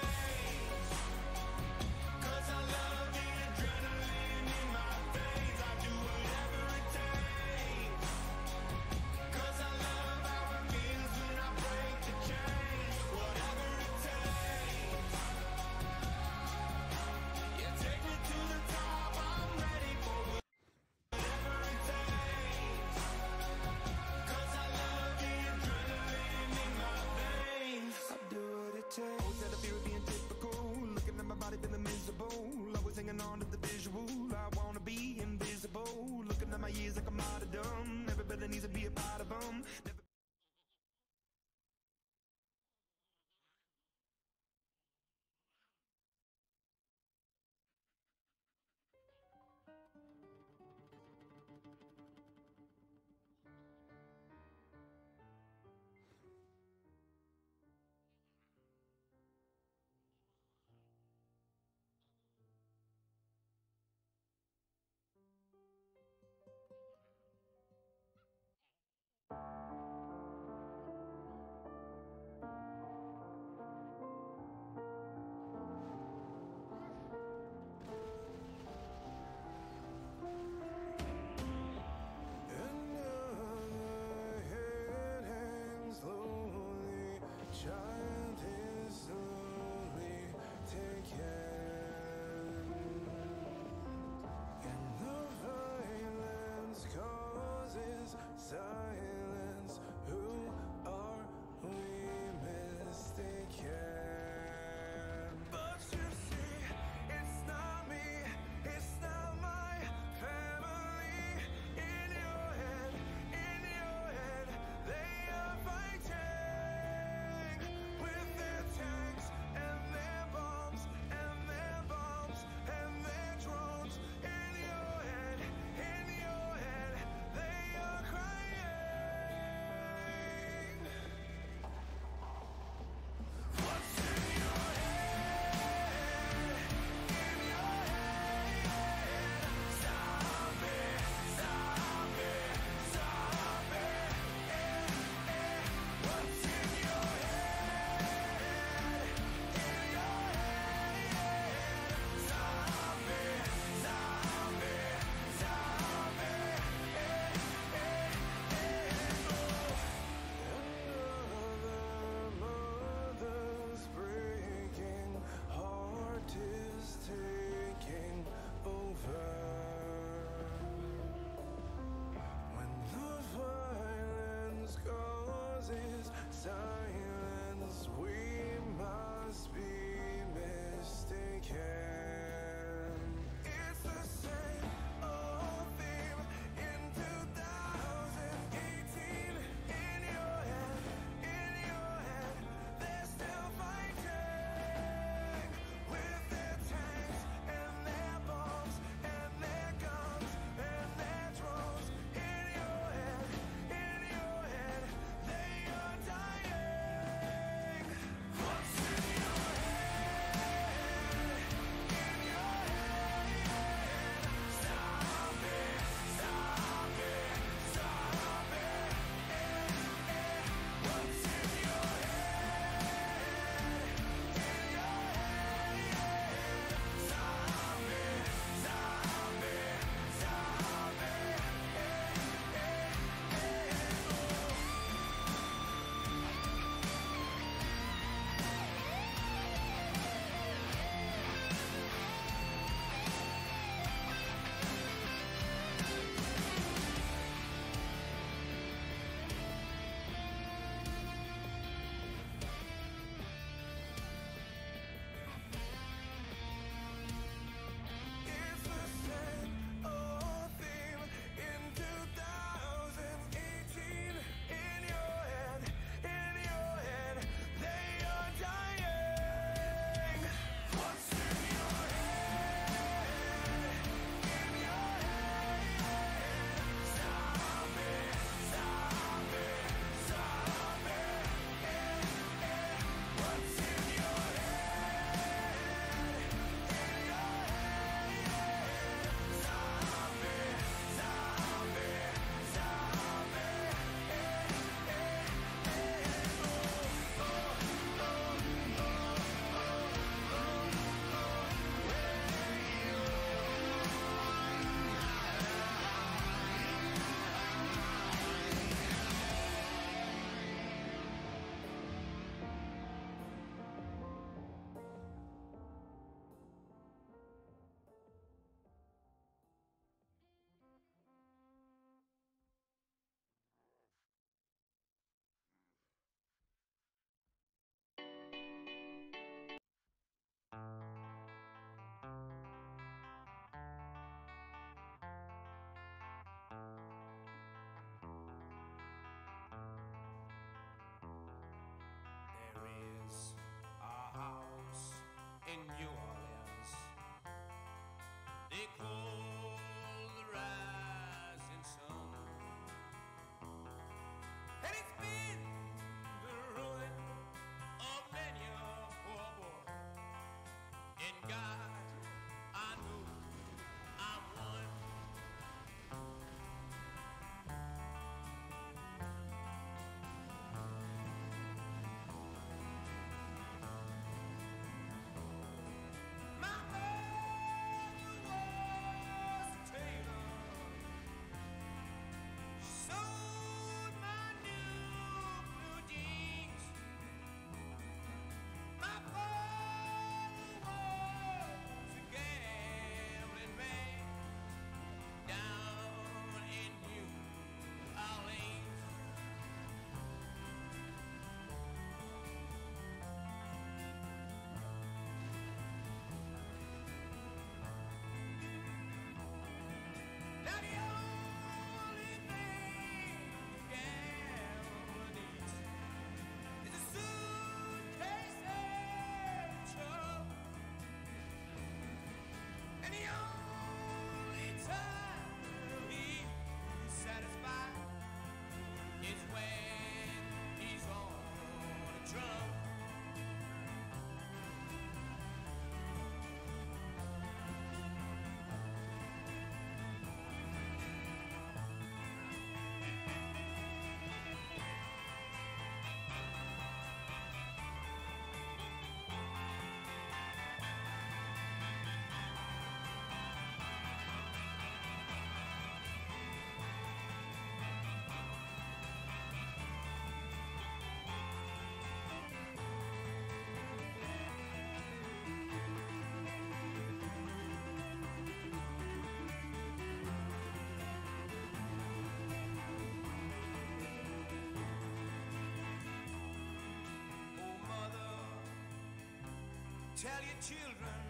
tell your children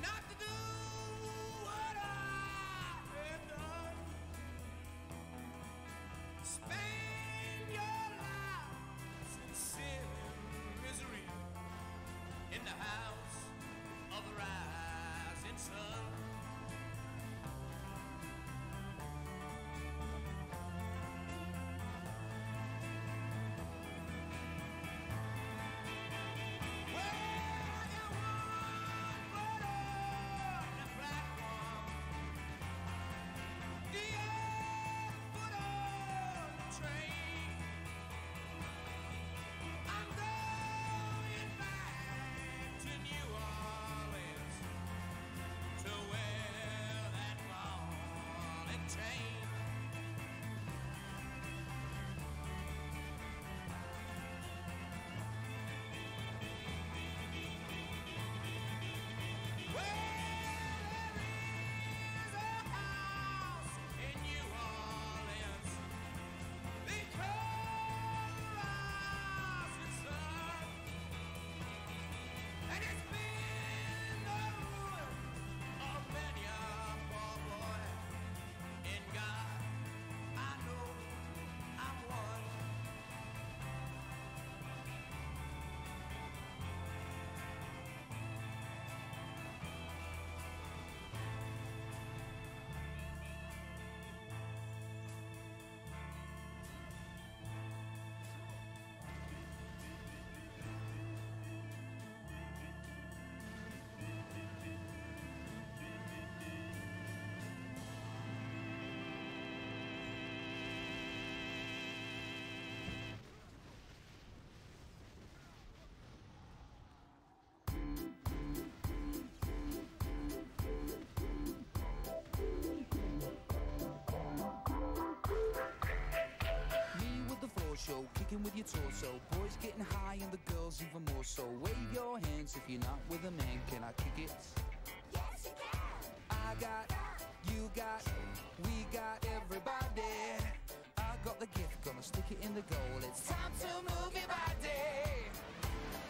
not to do what I have done. Spend your lives in sin and misery in the house of the rising sun. Show, kicking with your torso. Boys getting high and the girls even more so. Wave your hands if you're not with a man. Can I kick it? Yes, you can. I got, you got, we got everybody. I got the gift, gonna stick it in the goal. It's time to move your body.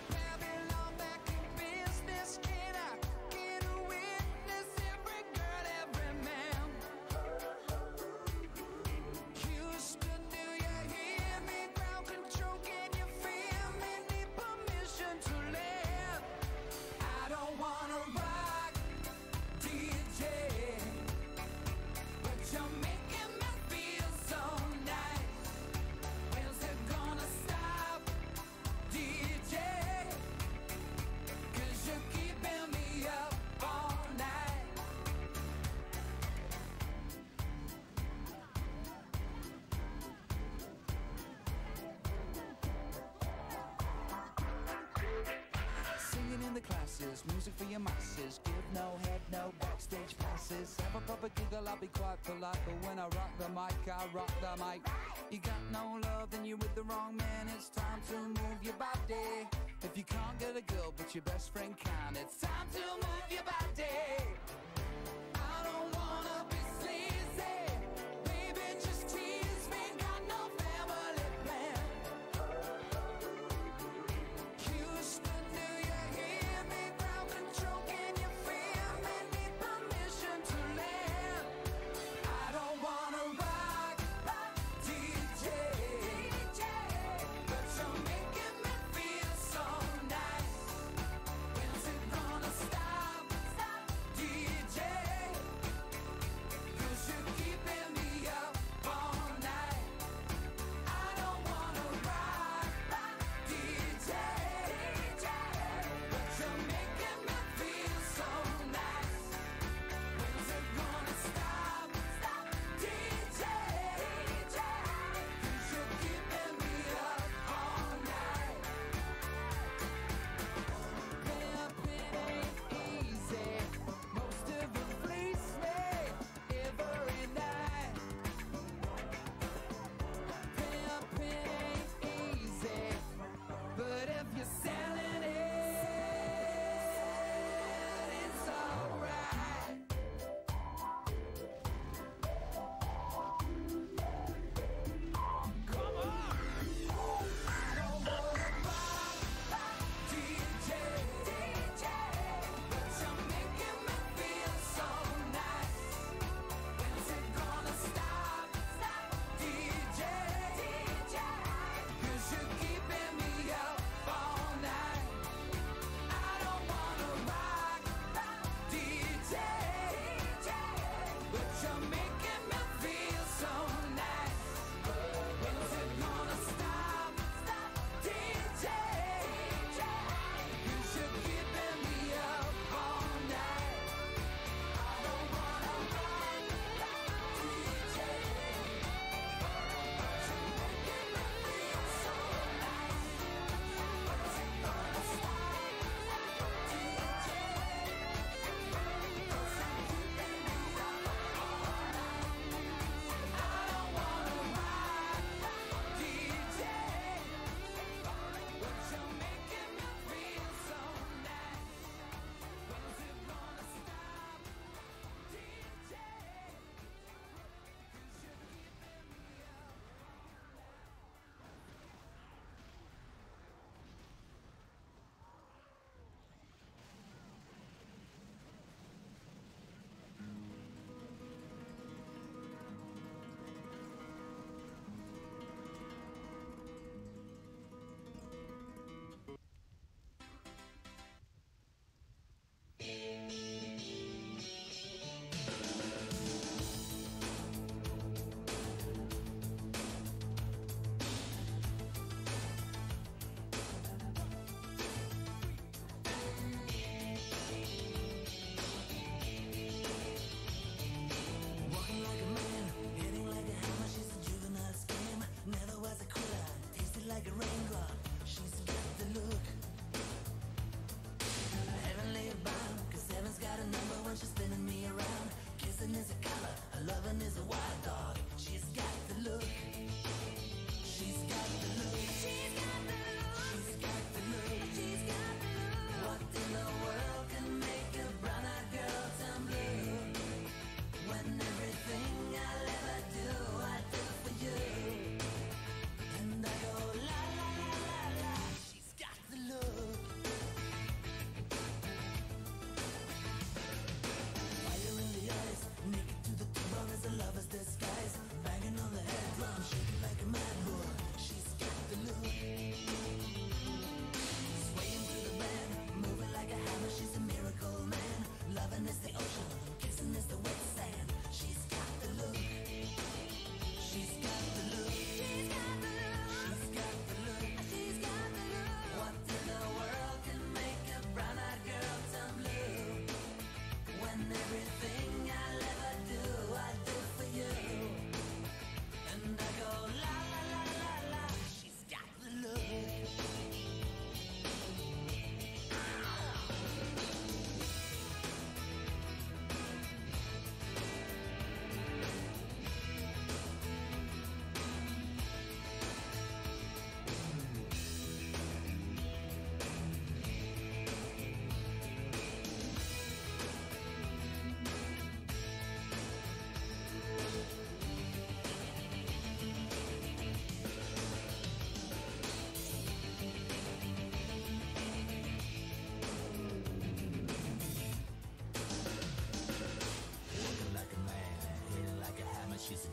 Babylon back in business. Can I get a witness? Every girl, every man. Houston, do you hear me? Ground control, can you feel me? Need permission to land. I don't wanna rock, DJ, but you're making me feel so nice. When's it gonna stop, DJ? 'Cause you're keeping me up all night. Singing in the classes, music for your masses. Give no head, no backstage passes. Have a proper giggle, I'll be quite polite. But when I rock the mic, I rock the mic. You got no love, then you're with the wrong man. It's time to move your body. If you can't get a girl, but your best friend can, it's time to move your body. I don't wanna be sleazy. Baby, just tease me. Got no family plan. Houston, do you hear me? Ground control, can you feel me? Need permission to land. I don't wanna rock, DJ, but you're making me feel so nice. When's it gonna stop, DJ?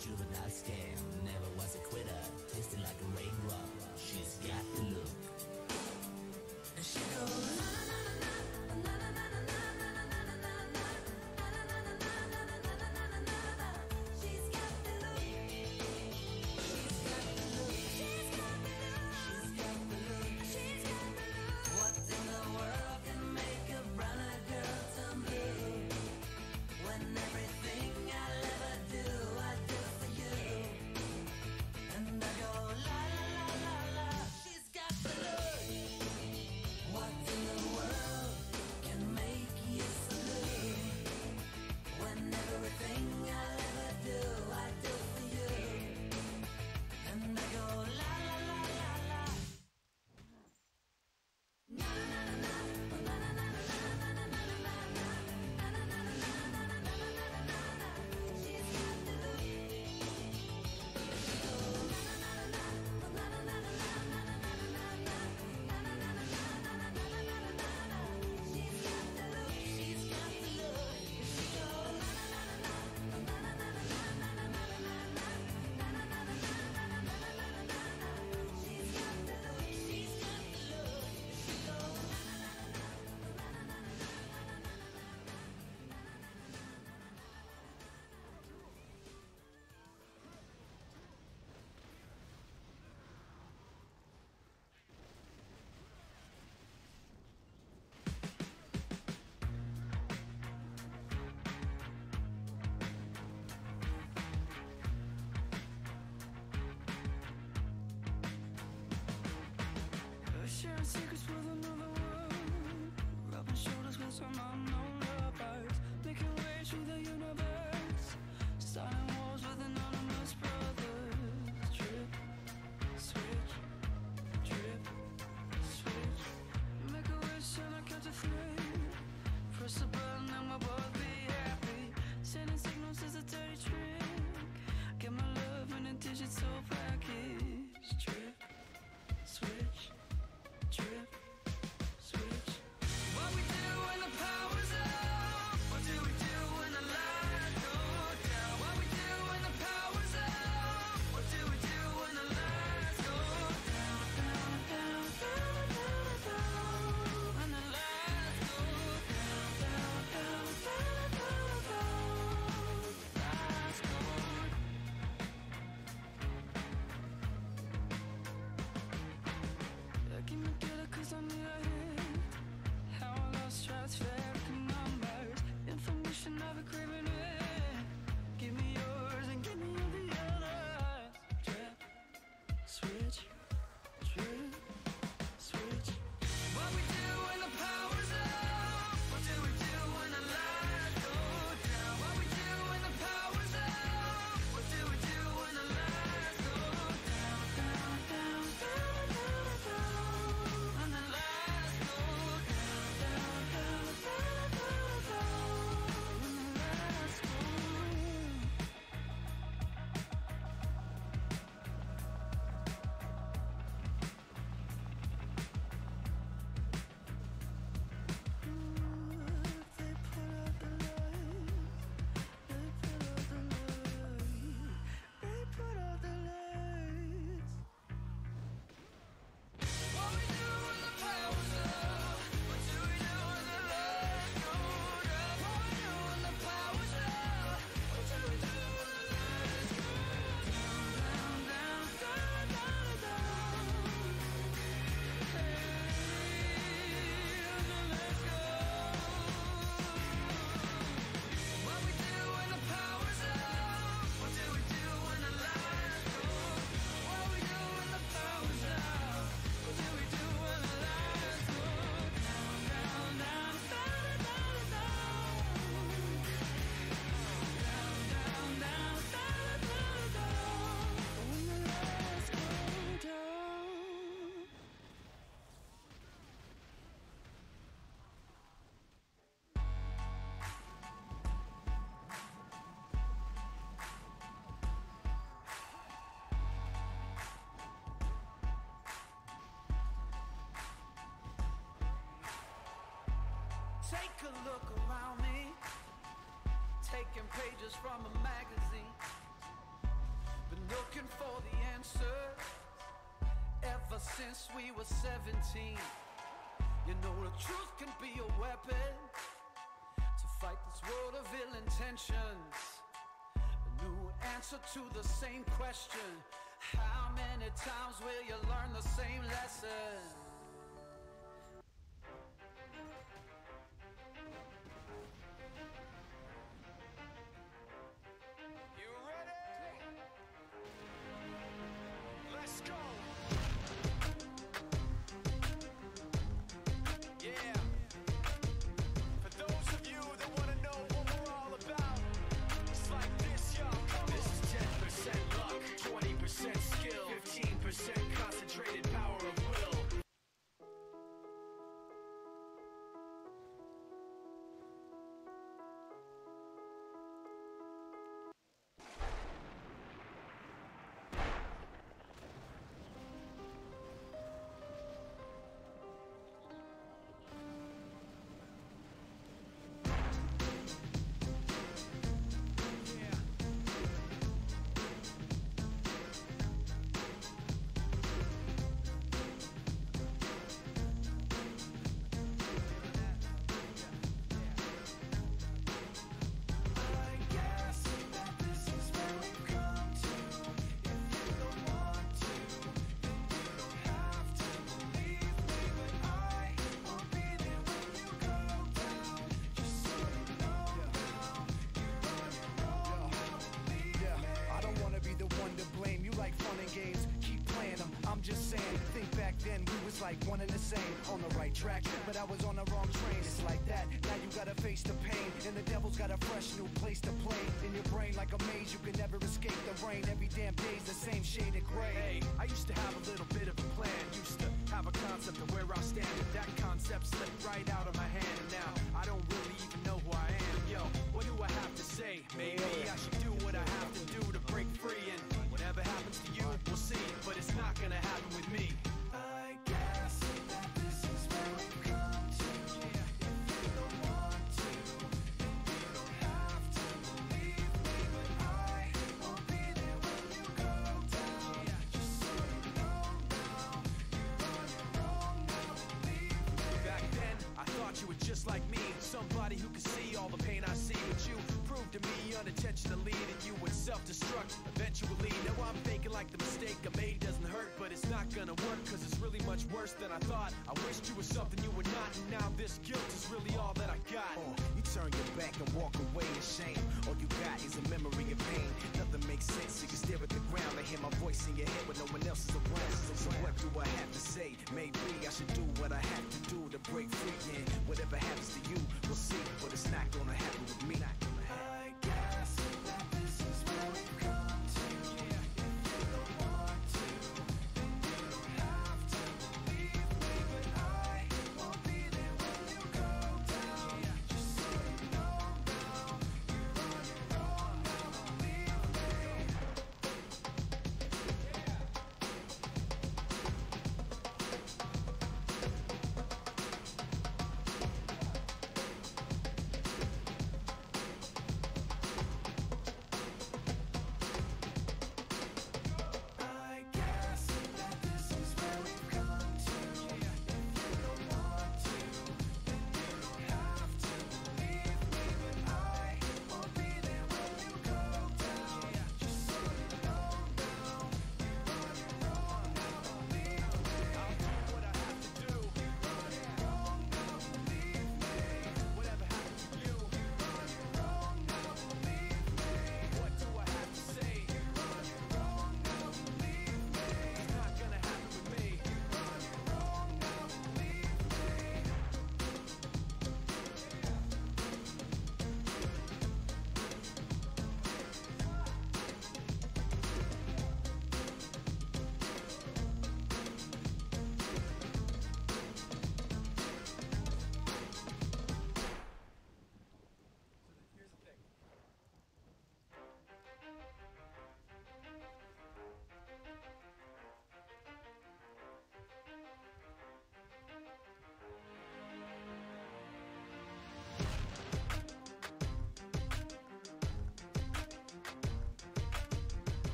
juvenile scam. Never was a quitter, tasted like a raindrop. She's got the look. And she goes. Sharing secrets with another world, rubbing shoulders with some unknown lovers, making way through the universe, starting wars with anonymous brothers. Trip, switch, trip, switch. Make a wish and I count to 3. Press the button and we'll both be happy. Sending signals is a dirty trick. Get my love in a digital package. Trip, switch. Trip, switch. What we do when the power's up? What do we do when the lights go down? What we do when the power's up? What do we do when the lights go down, down, down, down, down, down? When the lights go down, down, down, down, down, down. Lights go. Give me data 'cause I need a hit. How I lost stratospheric numbers. Information I've been craving it. Give me yours and give me all the others. Trip, switch, trip, switch. What we do when the power's up? What do we do when the lights go down? What we do when the power's up? What do we do when the lights go down, down, down, down, down, down? When the lights go down, down, down, down, down, down. When the lights go. They put out the lights. They put out the lights. They put out the lights. What we do when the power's up? What do we do when the lights go down? What we do when the power's up? What do we do when the lights go down, down, down, down, down, down? Hey, and then let's go. What we do when the power's up? What do we do when the lights go? What we do when the power's up? What do we do when the lights go down, down, down, down, down, down? Down, down, down, down, down, down. When the lights go down. Take a look around me, taking pages from a magazine. looking for the answer ever since we were 17. You know the truth can be a weapon to fight this world of ill intentions. A new answer to the same question. How many times will you learn the same lesson? You ready? Let's go. Yeah. For those of you that want to know what we're all about, it's like this, y'all. This is 10% luck, 20% skill, 15% concentrated power of will. Like one and the same, on the right track, but I was on the wrong train. It's like that, now you gotta face the pain, and the devil's got a fresh new place to play. In your brain like a maze, you can never escape the rain. Every damn day's the same shade of gray. Hey, I used to have a little bit of a plan. Used to have a concept of where I'll stand, but that concept slipped right out of my hand. And now I don't really even know who I am. Yo, what do I have to say? Maybe I should do what I have to do to break free, and whatever happens to you, we'll see. But it's not gonna happen with me. I guess that this is where we've come to. If you don't want to, you don't have to believe me, but I will be there when you go down. Just so you know now, you're on your own now, believe me. Back then, I thought you were just like me, somebody who could see all the pain I see. But you proved to me unintentionally that you would self-destruct eventually. Now I'm thinking like the mistake I made doesn't hurt, but it's not gonna work, cause it's really much worse than I thought. I wished you were something you were not, and now this guilt is really all that I got. You turn your back and walk away in shame. All you got is a memory of pain. Nothing makes sense, so you stare at the ground and hear my voice in your head when no one else is around. So what do I have to say? Maybe I should do what I have to do to break free, and whatever happens to you, we'll see, but it's not gonna happen with me. I guess that this is where we've come to. If you don't want to, then you don't have to believe me, but I will be there when you go down. Just so you know now, you're on your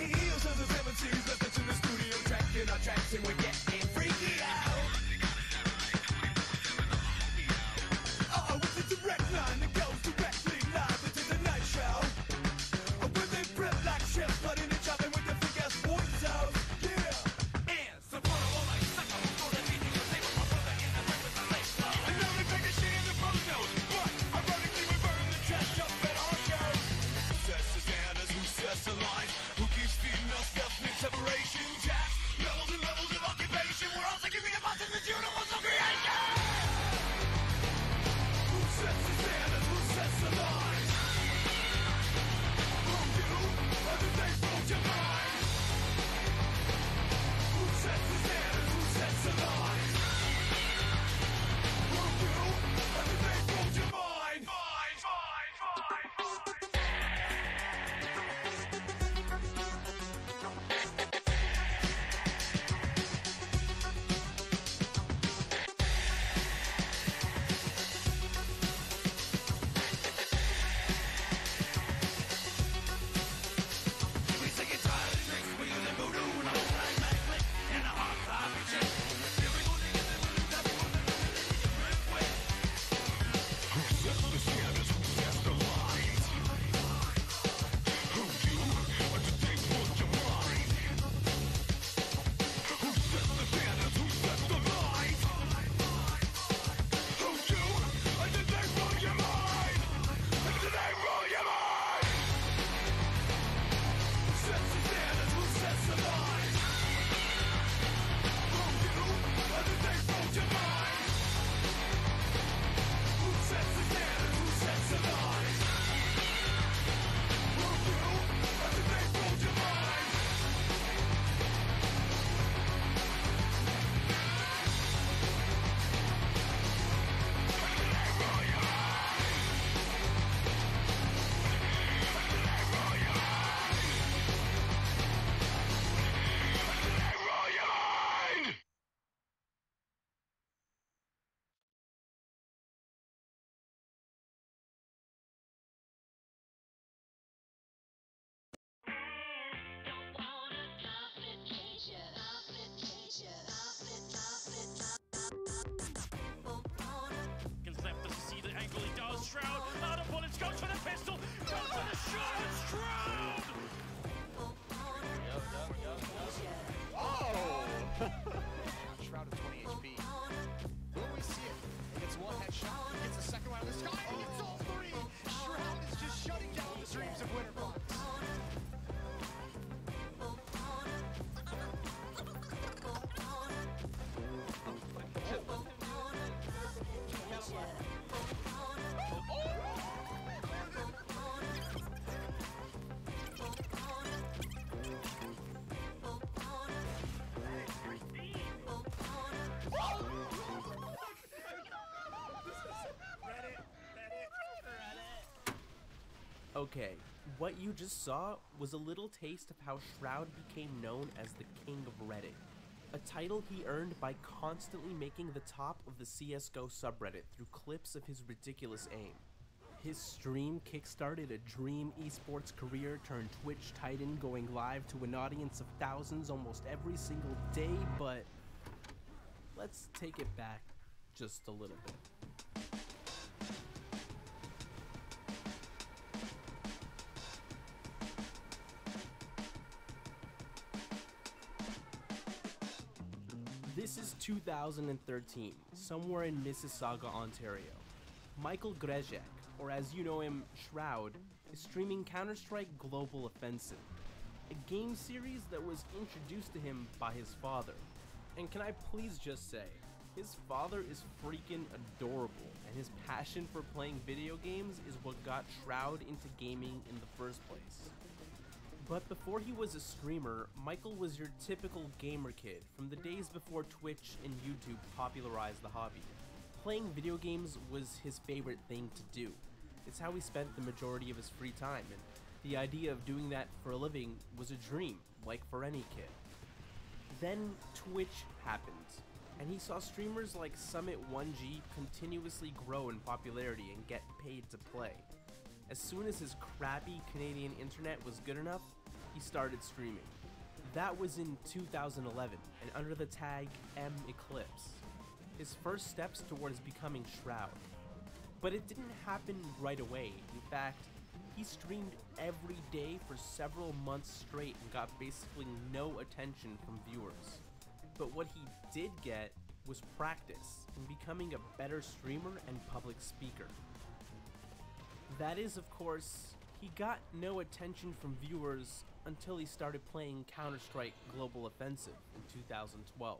heels of the 70s, left us in the studio tracking our tracks and we're getting freaky out. With the direct line that goes directly live into the night show. Where they prep like chefs, putting each other with their fingers points out. Yeah. And supportable like psycho for the meeting of table, my brother in the breakfast I late flow. I know they make a shit in the photos, but ironically we burn the trash up at our show. Who sets the standards, who sets the lines, who keeps feeding us ethnic separation, jacks, levels and levels of occupation. We're all taking the boss in this universal creation. Who sets the standards, who sets the lines? Who do, or do they blow your mind? Who sets the standards, who sets the lines? Who do, or do they blow your mind? We say it's hard to drink, we use a voodoo, and a whole night night flick, and a hot fire we check. Here we go together, we lose everyone, and we live in different ways. Who sets the standards, who sets the lines? Who do, or do they blow your mind? Who sets the standards, who sets the lines? Who do, or do they blow your mind? Do they blow your mind? Who sets the standards, who sets the lines? Who do, or do they blow your mind? Who sets the standards, who sets the lines? Who do, or do they blow your mind? Left us to see the angle he does. Shroud, out of bullets, goes for the pistol, goes for the shot, and Shroud! Shroud of 20 HP. Will we see it? He gets one headshot, he gets the second one in the sky, and he gets all three! Shroud is just shutting down the dreams of Winter Fox. Okay, what you just saw was a little taste of how Shroud became known as the King of Reddit, a title he earned by constantly making the top of the CSGO subreddit through clips of his ridiculous aim. His stream kickstarted a dream esports career turned Twitch titan going live to an audience of thousands almost every single day, but let's take it back just a little bit. This is 2013, somewhere in Mississauga, Ontario. Michael Grezek, or as you know him, Shroud, is streaming Counter-Strike Global Offensive, a game series that was introduced to him by his father. And can I please just say, his father is freaking adorable, and his passion for playing video games is what got Shroud into gaming in the first place. But before he was a streamer, Michael was your typical gamer kid from the days before Twitch and YouTube popularized the hobby. Playing video games was his favorite thing to do. It's how he spent the majority of his free time, and the idea of doing that for a living was a dream, like for any kid. Then Twitch happened, and he saw streamers like Summit1G continuously grow in popularity and get paid to play. As soon as his crappy Canadian internet was good enough, he started streaming. That was in 2011, and under the tag M Eclipse, his first steps towards becoming Shroud. But it didn't happen right away. In fact, he streamed every day for several months straight and got basically no attention from viewers. But what he did get was practice in becoming a better streamer and public speaker. That is, of course, he got no attention from viewers until he started playing Counter-Strike Global Offensive in 2012.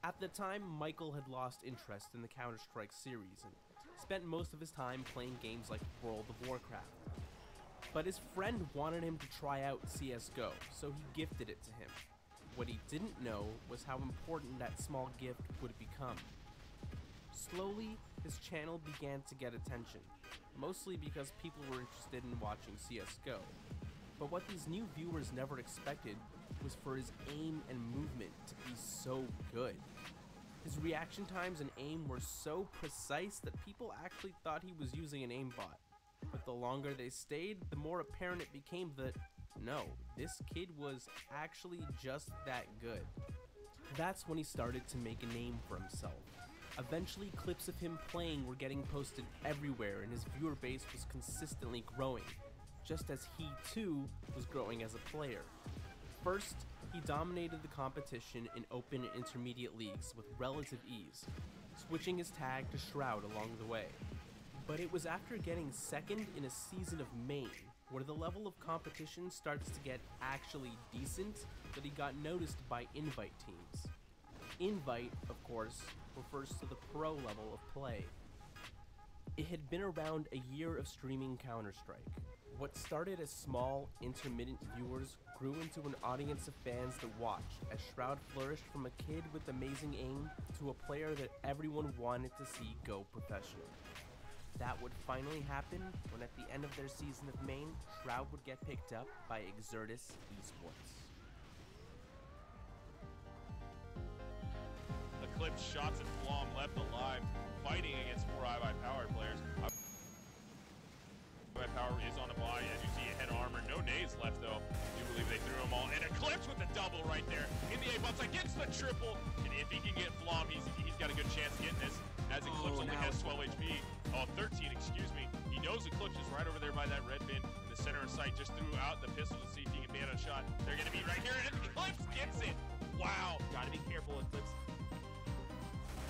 At the time, Michael had lost interest in the Counter-Strike series and spent most of his time playing games like World of Warcraft. But his friend wanted him to try out CSGO, so he gifted it to him. What he didn't know was how important that small gift would become. Slowly, his channel began to get attention, mostly because people were interested in watching CSGO. But what these new viewers never expected was for his aim and movement to be so good. His reaction times and aim were so precise that people actually thought he was using an aimbot. But the longer they stayed, the more apparent it became that, no, this kid was actually just that good. That's when he started to make a name for himself. Eventually, clips of him playing were getting posted everywhere and his viewer base was consistently growing, just as he too was growing as a player. First, he dominated the competition in open and intermediate leagues with relative ease, switching his tag to Shroud along the way. But it was after getting second in a season of main, where the level of competition starts to get actually decent, that he got noticed by invite teams. Invite, of course, refers to the pro level of play. It had been around a year of streaming Counter-Strike. What started as small, intermittent viewers grew into an audience of fans that watched as Shroud flourished from a kid with amazing aim to a player that everyone wanted to see go professional. That would finally happen when at the end of their season of main, Shroud would get picked up by Exertis Esports. Eclipse shots at Flom left alive, fighting against 4 IV Power players. IV Power is on a body, as you see, head armor, no nades left though. I do believe they threw them all, and Eclipse with the double right there. In the A-bump side, gets the triple, and if he can get Flom, he's got a good chance getting this, as Eclipse only has 12 HP. Oh, 13, excuse me. He knows Eclipse is right over there by that red bin in the center of sight, just threw out the pistol to see if he can ban a shot. They're gonna be right here, and Eclipse gets it! Wow! Gotta be careful, Eclipse.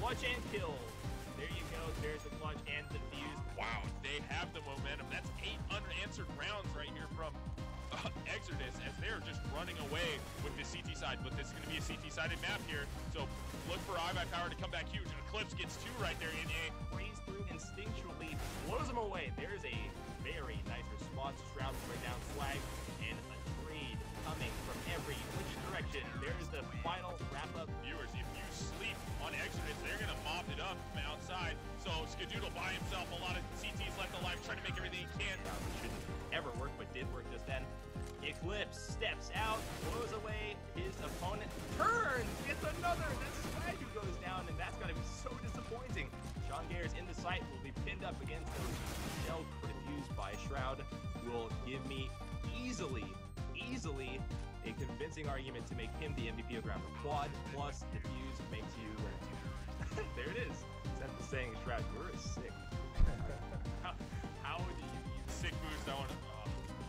Clutch and kill. There you go. There's the clutch and the fuse. Wow, they have the momentum. That's 8 unanswered rounds right here from Exodus, as they're just running away with the CT side. But this is going to be a CT-sided map here, so look for IV Power to come back huge. And Eclipse gets 2 right there in A. Freeze through instinctually, blows him away. There's a very nice response. Shroud to bring down Swag, and a trade coming from every which direction. There's the final wrap-up. Viewers, if you sleep on Exodus, they're going to mop it up from outside. So Skadoodle by himself, a lot of CTs left alive, trying to make everything he can. Shouldn't ever work, but did work just then. Eclipse steps out, blows away his opponent, turns, gets another. That's Swag who goes down, and that's going to be so disappointing. Sean Gayers in the sight will be pinned up against those shell diffused by Shroud. Will give me easily a convincing argument to make him the MVP of Ground. Quad plus diffuse makes you there it is. Instead of saying Shroud, you're sick. How do you use sick boost? I want to.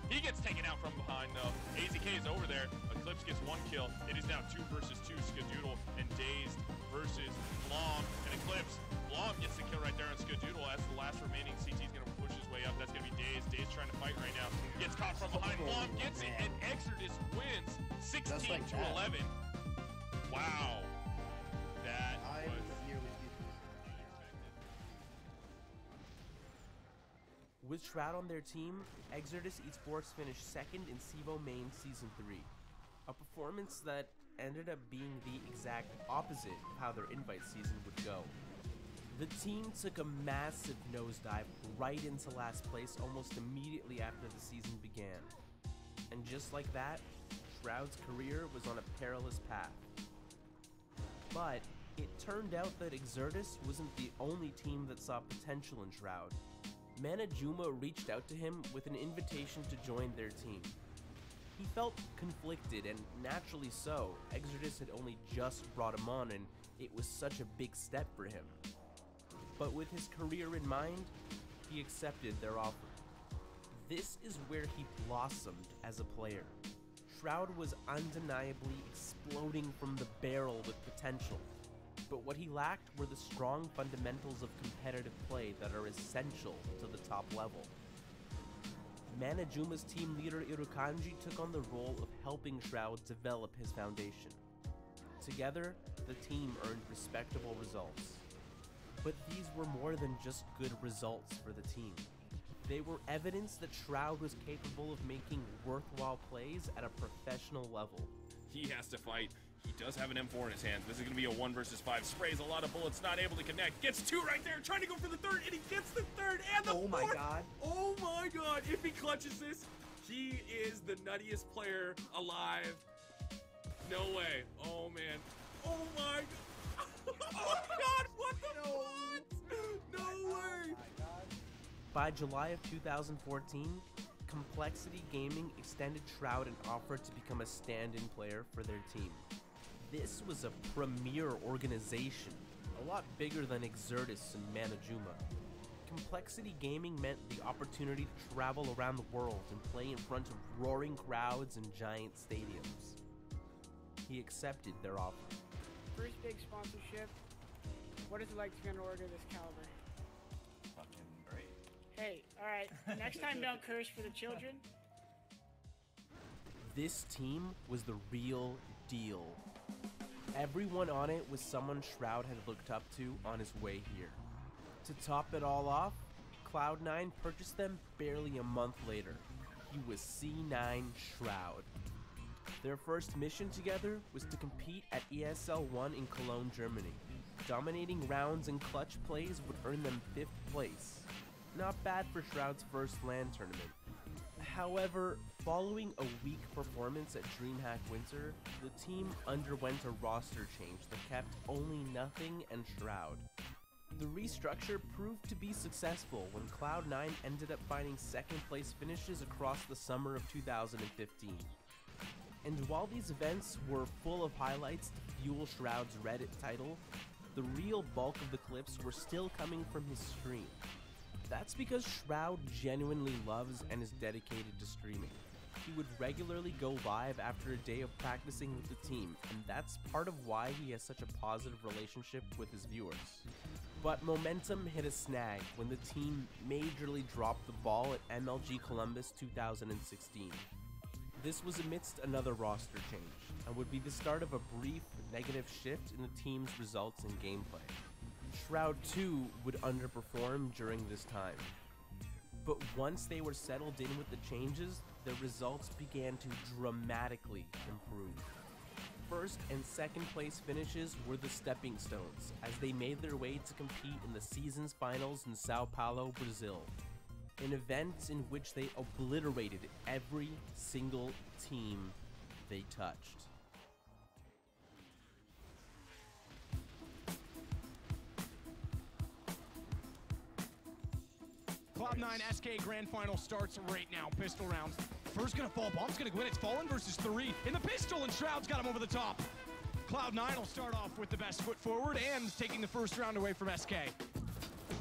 He gets taken out from behind though. AZK is over there. Eclipse gets 1 kill. It is now 2 versus 2. Skadoodle and Dazed versus Flom and Eclipse. Flom gets the kill right there on Skadoodle. That's the last remaining CT is going to push his way up. That's going to be Dazed. Dazed trying to fight right now. Gets caught from behind. Flom gets it, and Exodus wins 16 to 11. Wow. That was With Shroud on their team, Exertis Esports finished second in CEVO Main Season 3. A performance that ended up being the exact opposite of how their invite season would go. The team took a massive nosedive right into last place almost immediately after the season began. And just like that, Shroud's career was on a perilous path. But it turned out that Exertis wasn't the only team that saw potential in Shroud. Manajuma reached out to him with an invitation to join their team. He felt conflicted, and naturally so. Exodus had only just brought him on, and it was such a big step for him. But with his career in mind, he accepted their offer. This is where he blossomed as a player. Shroud was undeniably exploding from the barrel with potential, but what he lacked were the strong fundamentals of competitive play that are essential to the top level. Manajuma's team leader Irukanji took on the role of helping Shroud develop his foundation. Together, the team earned respectable results. But these were more than just good results for the team. They were evidence that Shroud was capable of making worthwhile plays at a professional level. He has to fight. He does have an M4 in his hands. This is going to be a 1 versus 5. Sprays a lot of bullets, not able to connect. Gets 2 right there, trying to go for the 3rd, and he gets the 3rd and the 4th. Oh my god. Oh my god. If he clutches this, he is the nuttiest player alive. No way. Oh man. Oh my god. Oh my god, what the fuck? No way. By July of 2014, Complexity Gaming extended Shroud an offer to become a stand-in player for their team. This was a premier organization, a lot bigger than Exertus and Manajuma. Complexity Gaming meant the opportunity to travel around the world and play in front of roaring crowds and giant stadiums. He accepted their offer. First big sponsorship. What is it like to be on an order this caliber? Fucking great. Hey, alright, next time don't curse for the children. This team was the real deal. Everyone on it was someone Shroud had looked up to on his way here. To top it all off, Cloud9 purchased them barely a month later. He was C9 Shroud. Their first mission together was to compete at ESL 1 in Cologne, Germany. Dominating rounds and clutch plays would earn them 5th place. Not bad for Shroud's first LAN tournament. However, following a weak performance at DreamHack Winter, the team underwent a roster change that kept only Nothing and Shroud. The restructure proved to be successful when Cloud9 ended up finding 2nd place finishes across the summer of 2015. And while these events were full of highlights to fuel Shroud's Reddit title, the real bulk of the clips were still coming from his stream. That's because Shroud genuinely loves and is dedicated to streaming. He would regularly go live after a day of practicing with the team, and that's part of why he has such a positive relationship with his viewers. But momentum hit a snag when the team majorly dropped the ball at MLG Columbus 2016. This was amidst another roster change, and would be the start of a brief negative shift in the team's results and gameplay. Shroud 2 would underperform during this time. But once they were settled in with the changes, their results began to dramatically improve. 1st and 2nd place finishes were the stepping stones as they made their way to compete in the season's finals in Sao Paulo, Brazil. An event in which they obliterated every single team they touched. Cloud9 SK Grand Final starts right now. Pistol rounds. First gonna fall, bomb's gonna go in. It's Fallen versus 3 in the pistol, and Shroud's got him over the top. Cloud9 will start off with the best foot forward and taking the first round away from SK.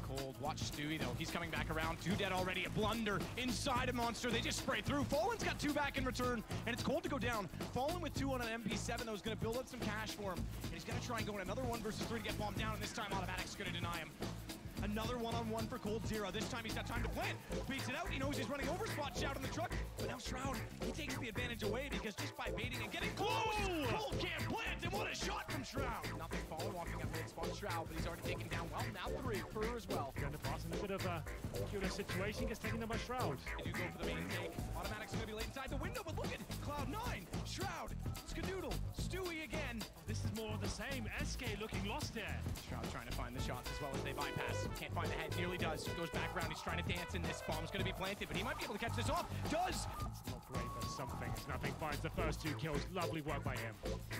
Cold, watch Stewie though. He's coming back around. 2 dead already. A blunder inside a monster. They just spray through. Fallen's got 2 back in return, and it's Cold to go down. Fallen with 2 on an MP7 though is gonna build up some cash for him, and he's gonna try and go in another 1 versus 3 to get bombed down, and this time Automatic's gonna deny him. Another one-on-one for Cold Zero. This time he's got time to plant. Beats it out. He knows he's running over. Spot Shout in the truck. But now Shroud, he takes the advantage away because just by baiting and getting close, Cold can't plant. And what a shot from Shroud. Nothing Fallen walking up mid spot Shroud, but he's already taken down well. Now 3 for as well. Going to pass in a bit of a curious situation. Gets taken down by Shroud. They do go for the main take. Automatic's going to be late inside the window, but look at Cloud9. Shroud, Skadoodle, Stewie again. This is more of the same. SK looking lost here. Shroud trying to find the shots as well as they bypass. Can't find the head, nearly does. Goes back around, he's trying to dance, and this bomb's gonna be planted, but he might be able to catch this off. Does! It's not great, but something. Nothing finds the first 2 kills. Lovely work by him.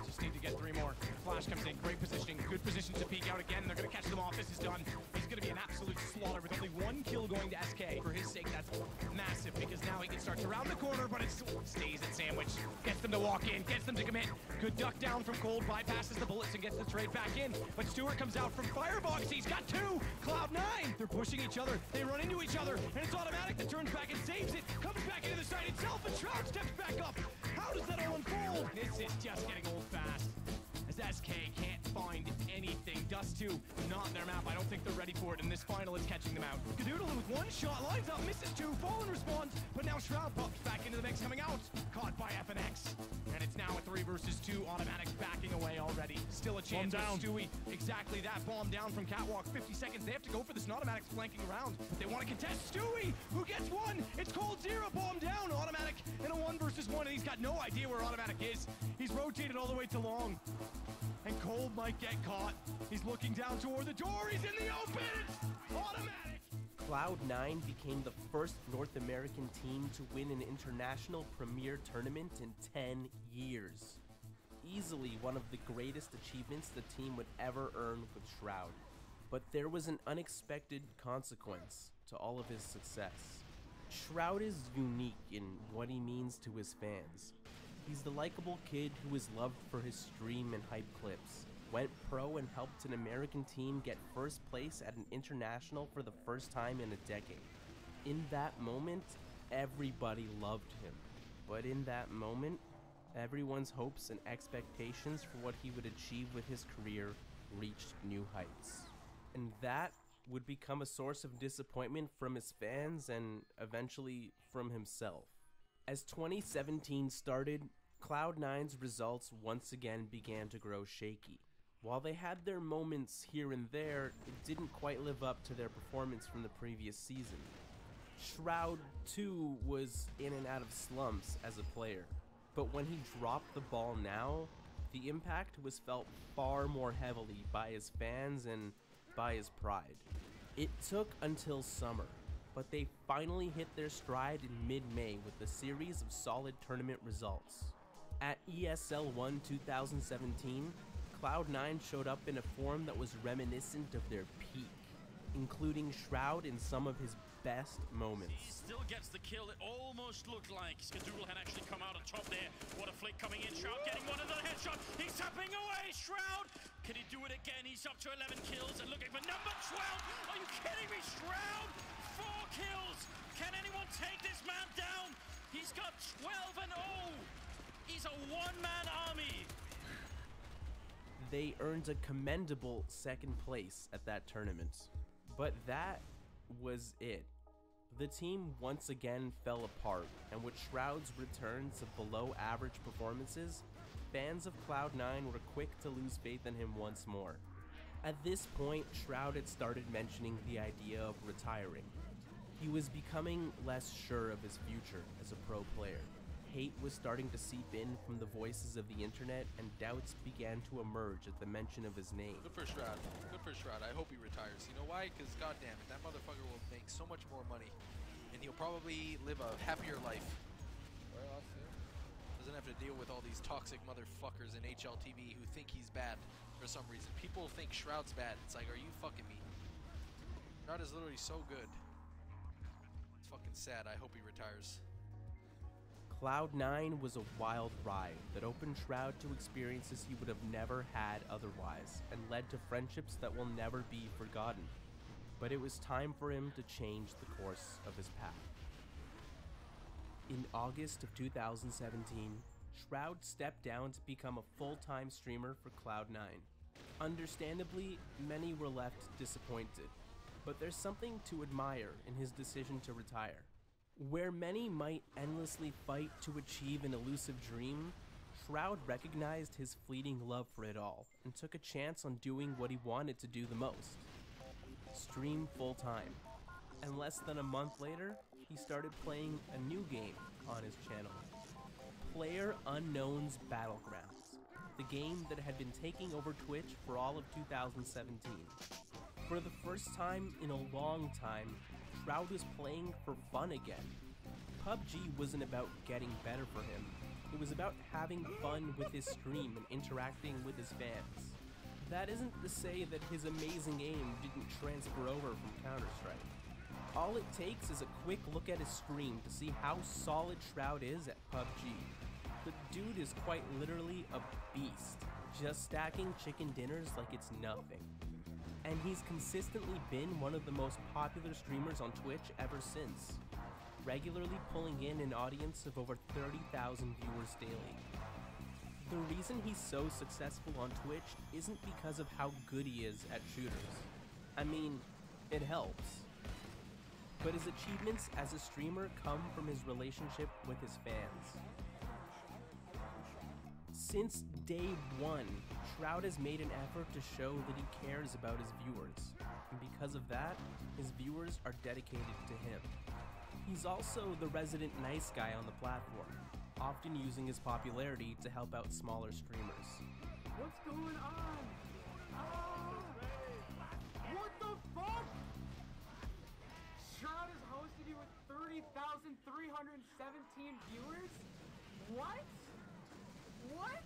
Just need to get 3 more. Flash comes in, great positioning, good position to peek out again. They're gonna catch them off. This is done. He's gonna be an absolute slaughter with only 1 kill going to SK. For his sake, that's massive because now he can start to round the corner, but it stays at Sandwich. Gets them to walk in, gets them to commit. Good duck down from Cold, bypasses the bullets and gets the trade back in. But Stewart comes out from Firebox. He's got 2. Cloud9, they're pushing each other. They run into each other, and it's automatic that turns back and saves it. Comes back into the side itself, and Shroud steps back up. How does that all unfold? This is just getting old fast. As SK can't find anything. Dust 2, not their map. I don't think they're ready for it, and this final is catching them out. Skadoodle with 1 shot, lines up, misses 2, Fallen responds, but now Shroud pops back into the mix, coming out. Caught by FNX, and it's now a 3 versus 2. Automatic backing away already. Still a chance for Stewie. Exactly that, bomb down from Catwalk. 50 seconds, they have to go for this, and Automatic's flanking around. But they want to contest Stewie, who gets 1. It's Cold 0, bomb down. Automatic in a 1 versus 1, and he's got no idea where Automatic is. He's rotated all the way to long. And Cold might get caught. He's looking down toward the door. He's in the open. It's Automatic. Cloud9 became the first North American team to win an international premier tournament in 10 years. Easily one of the greatest achievements the team would ever earn with Shroud. But there was an unexpected consequence to all of his success. Shroud is unique in what he means to his fans. He's the likable kid who is loved for his stream and hype clips, went pro and helped an American team get first place at an international for the first time in a decade. In that moment, everybody loved him. But in that moment, everyone's hopes and expectations for what he would achieve with his career reached new heights. And that would become a source of disappointment from his fans and eventually from himself. As 2017 started, Cloud9's results once again began to grow shaky. While they had their moments here and there, it didn't quite live up to their performance from the previous season. Shroud, too, was in and out of slumps as a player, but when he dropped the ball now, the impact was felt far more heavily by his fans and by his pride. It took until summer, but they finally hit their stride in mid-May with a series of solid tournament results. At ESL 1 2017, Cloud9 showed up in a form that was reminiscent of their peak, including Shroud in some of his best moments. He still gets the kill. It almost looked like Skadoodle had actually come out on top there. What a flick coming in. Shroud getting one another headshot. He's tapping away. Shroud, can he do it again? He's up to 11 kills and looking for number 12. Are you kidding me? Shroud, 4 kills. Can anyone take this man down? He's got 12 and 0. He's a one-man army. They earned a commendable second place at that tournament, but that was it. The team once again fell apart, and with Shroud's return to below average performances, fans of Cloud9 were quick to lose faith in him once more. At this point, Shroud had started mentioning the idea of retiring. He was becoming less sure of his future as a pro player. Hate was starting to seep in from the voices of the internet, and doubts began to emerge at the mention of his name. Good for Shroud. Good for Shroud. I hope he retires. You know why? Because goddamn it, that motherfucker will make so much more money, and he'll probably live a happier life. Doesn't have to deal with all these toxic motherfuckers in HLTV who think he's bad for some reason. People think Shroud's bad. It's like, are you fucking me? Shroud is literally so good. It's fucking sad. I hope he retires. Cloud9 was a wild ride that opened Shroud to experiences he would have never had otherwise, and led to friendships that will never be forgotten. But it was time for him to change the course of his path. In August of 2017, Shroud stepped down to become a full-time streamer for Cloud9. Understandably, many were left disappointed, but there's something to admire in his decision to retire. Where many might endlessly fight to achieve an elusive dream, Shroud recognized his fleeting love for it all and took a chance on doing what he wanted to do the most: stream full-time. And less than a month later, he started playing a new game on his channel: PlayerUnknown's Battlegrounds, the game that had been taking over Twitch for all of 2017. For the first time in a long time, Shroud was playing for fun again. PUBG wasn't about getting better for him. It was about having fun with his stream and interacting with his fans. That isn't to say that his amazing aim didn't transfer over from Counter-Strike. All it takes is a quick look at his stream to see how solid Shroud is at PUBG. The dude is quite literally a beast, just stacking chicken dinners like it's nothing. And he's consistently been one of the most popular streamers on Twitch ever since, regularly pulling in an audience of over 30,000 viewers daily. The reason he's so successful on Twitch isn't because of how good he is at shooters. I mean, it helps. But his achievements as a streamer come from his relationship with his fans. Since day one, Shroud has made an effort to show that he cares about his viewers, and because of that, his viewers are dedicated to him. He's also the resident nice guy on the platform, often using his popularity to help out smaller streamers. What's going on? What the fuck? Shroud has hosted you with 30,317 viewers? What? What?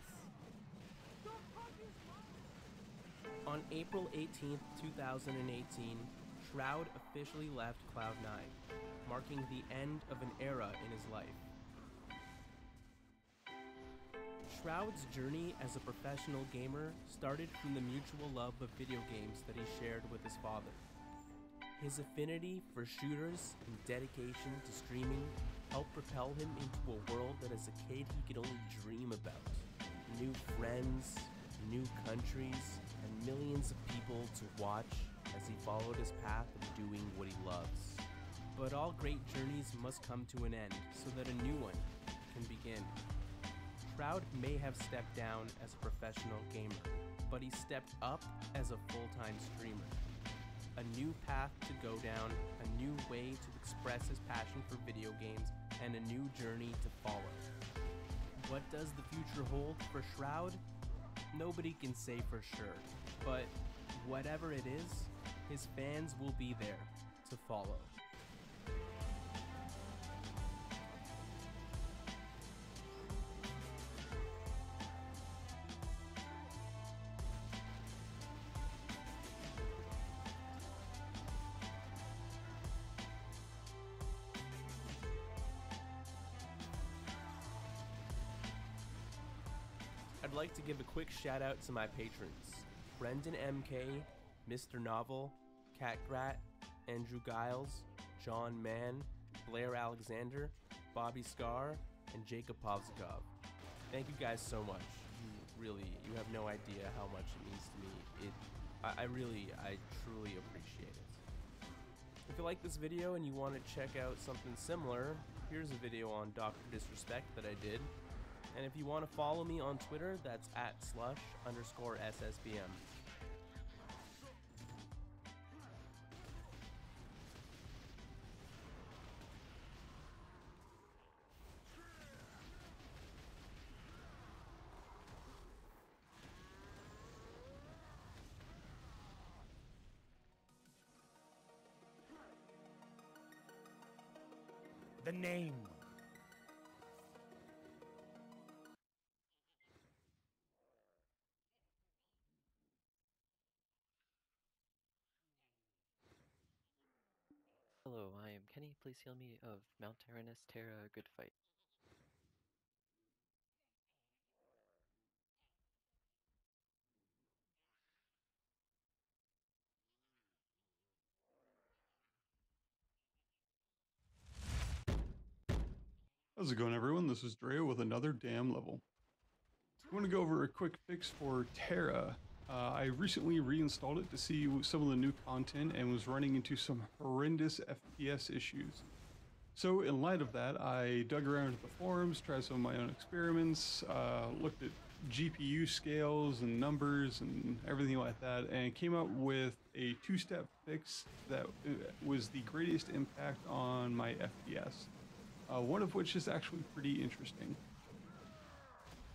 The fuck is that? On April 18th, 2018, Shroud officially left Cloud9, marking the end of an era in his life. Shroud's journey as a professional gamer started from the mutual love of video games that he shared with his father. His affinity for shooters and dedication to streaming helped propel him into a world that as a kid he could only dream about. New friends, new countries, and millions of people to watch as he followed his path of doing what he loves. But all great journeys must come to an end so that a new one can begin. Shroud may have stepped down as a professional gamer, but he stepped up as a full-time streamer. A new path to go down, a new way to express his passion for video games, and a new journey to follow. What does the future hold for Shroud? Nobody can say for sure, but whatever it is, his fans will be there to follow. I'd like to give a quick shout out to my patrons, Brendan MK, Mr. Novel, Catgrat, Andrew Giles, John Mann, Blair Alexander, Bobby Scar, and Jacob Povzikov. Thank you guys so much. You have no idea how much it means to me. I truly appreciate it. If you like this video and you want to check out something similar, here's a video on Dr. Disrespect that I did. And if you want to follow me on Twitter, that's @slush_SSBM. The name. Hello, I am Kenny. Please heal me of Mount Tyrannus Terra Good Fight. How's it going, everyone? This is Drea with another damn level. I want to go over a quick fix for Terra. I recently reinstalled it to see some of the new content and was running into some horrendous FPS issues. So in light of that, I dug around at the forums, tried some of my own experiments, looked at GPU scales and numbers and everything like that, and came up with a two-step fix that was the greatest impact on my FPS. One of which is actually pretty interesting.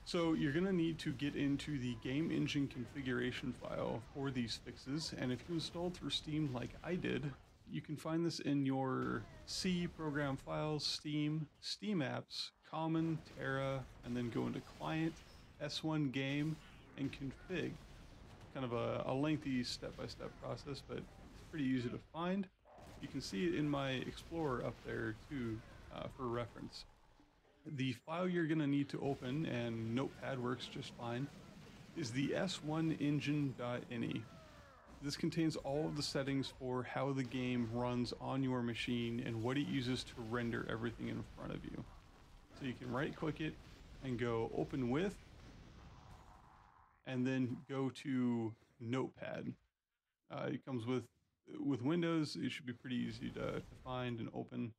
So you're going to need to get into the game engine configuration file for these fixes, and if you installed through Steam like I did, you can find this in your C program files, Steam, Steam apps, Common, Terra, and then go into Client, S1 Game, and Config. kind of a lengthy step-by-step process, but it's pretty easy to find. You can see it in my Explorer up there too, for reference. The file you're going to need to open, and Notepad works just fine, is the s1engine.ini. This contains all of the settings for how the game runs on your machine and what it uses to render everything in front of you. So you can right-click it and go Open With, and then go to Notepad. It comes with Windows. It should be pretty easy to find and open.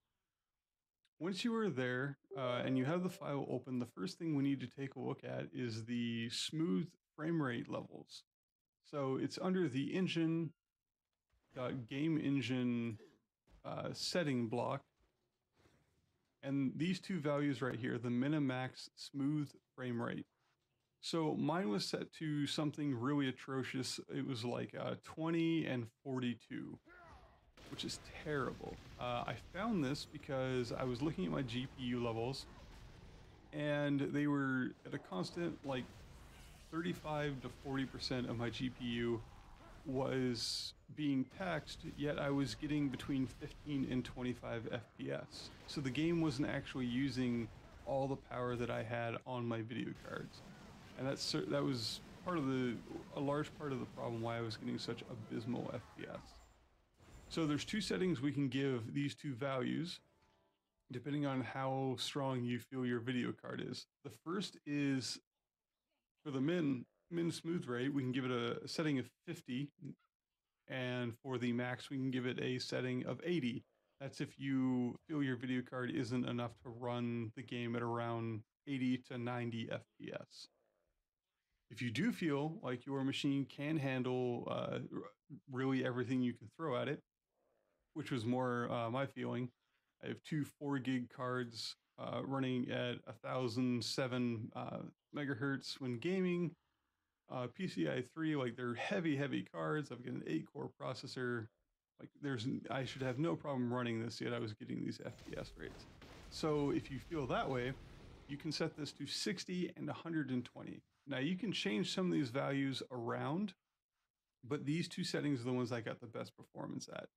Once you are there and you have the file open, the first thing we need to take a look at is the smooth frame rate levels. So it's under the engine game engine setting block, and these two values right here, the min and max smooth frame rate. So mine was set to something really atrocious. It was like 20 and 42, which is terrible. I found this because I was looking at my GPU levels, and they were at a constant like 35 to 40% of my GPU was being taxed, yet I was getting between 15 and 25 FPS. So the game wasn't actually using all the power that I had on my video cards. And that was a large part of the problem why I was getting such abysmal FPS. So there's two settings we can give these two values, depending on how strong you feel your video card is. The first is for the min smooth rate, we can give it a setting of 50, and for the max, we can give it a setting of 80. That's if you feel your video card isn't enough to run the game at around 80 to 90 FPS. If you do feel like your machine can handle really everything you can throw at it, which was more my feeling, I have two 4 gig cards running at 1007 megahertz when gaming. PCI 3, like they're heavy cards. I've got an 8-core processor. Like I should have no problem running this, yet I was getting these FPS rates. So if you feel that way, you can set this to 60 and 120. Now you can change some of these values around, but these two settings are the ones I got the best performance at.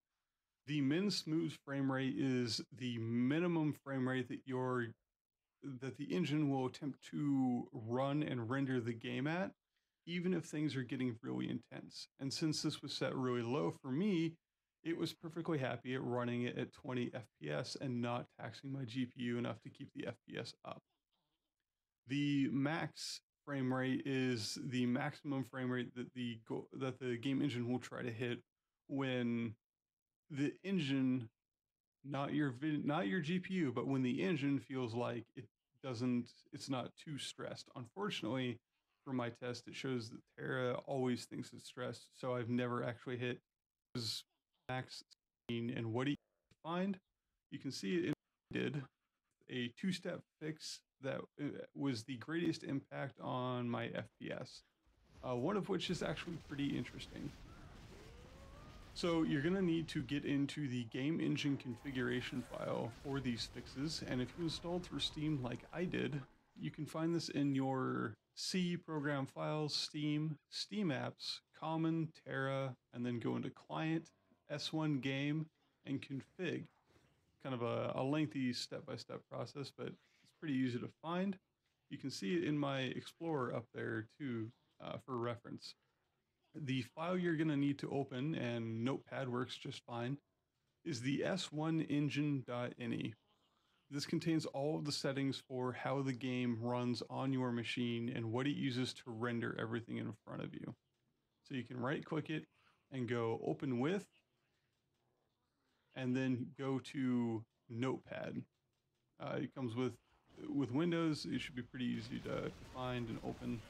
The min smooth frame rate is the minimum frame rate that the engine will attempt to run and render the game at, even if things are getting really intense. And since this was set really low for me, it was perfectly happy at running it at 20 FPS and not taxing my GPU enough to keep the FPS up. The max frame rate is the maximum frame rate that the game engine will try to hit when the engine, not your GPU, but when the engine feels like it's not too stressed. Unfortunately, for my test, it shows that Terra always thinks it's stressed, so I've never actually hit max. And what do you find? You can see it did a 2-step fix that was the greatest impact on my FPS. One of which is actually pretty interesting. So you're going to need to get into the game engine configuration file for these fixes, and if you installed through Steam like I did, you can find this in your C program files, Steam apps, Common, Terra, and then go into Client, S1 Game, and Config. Kind of a lengthy step-by-step process, but it's pretty easy to find. You can see it in my Explorer up there too, for reference. The file you're going to need to open, and Notepad works just fine, is the s1engine.ini. This contains all of the settings for how the game runs on your machine and what it uses to render everything in front of you. So you can right-click it and go Open With, and then go to Notepad. It comes with Windows. It should be pretty easy to find and open.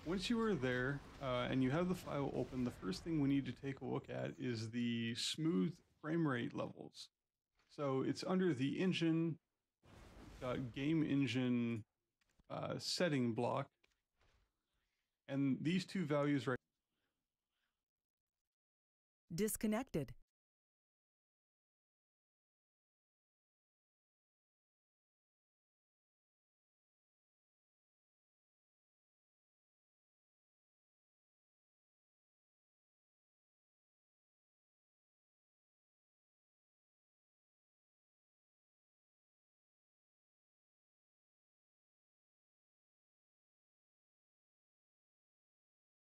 Once you are there and you have the file open, the first thing we need to take a look at is the smooth frame rate levels. So it's under the engine game engine setting block, and these two values right. Disconnected.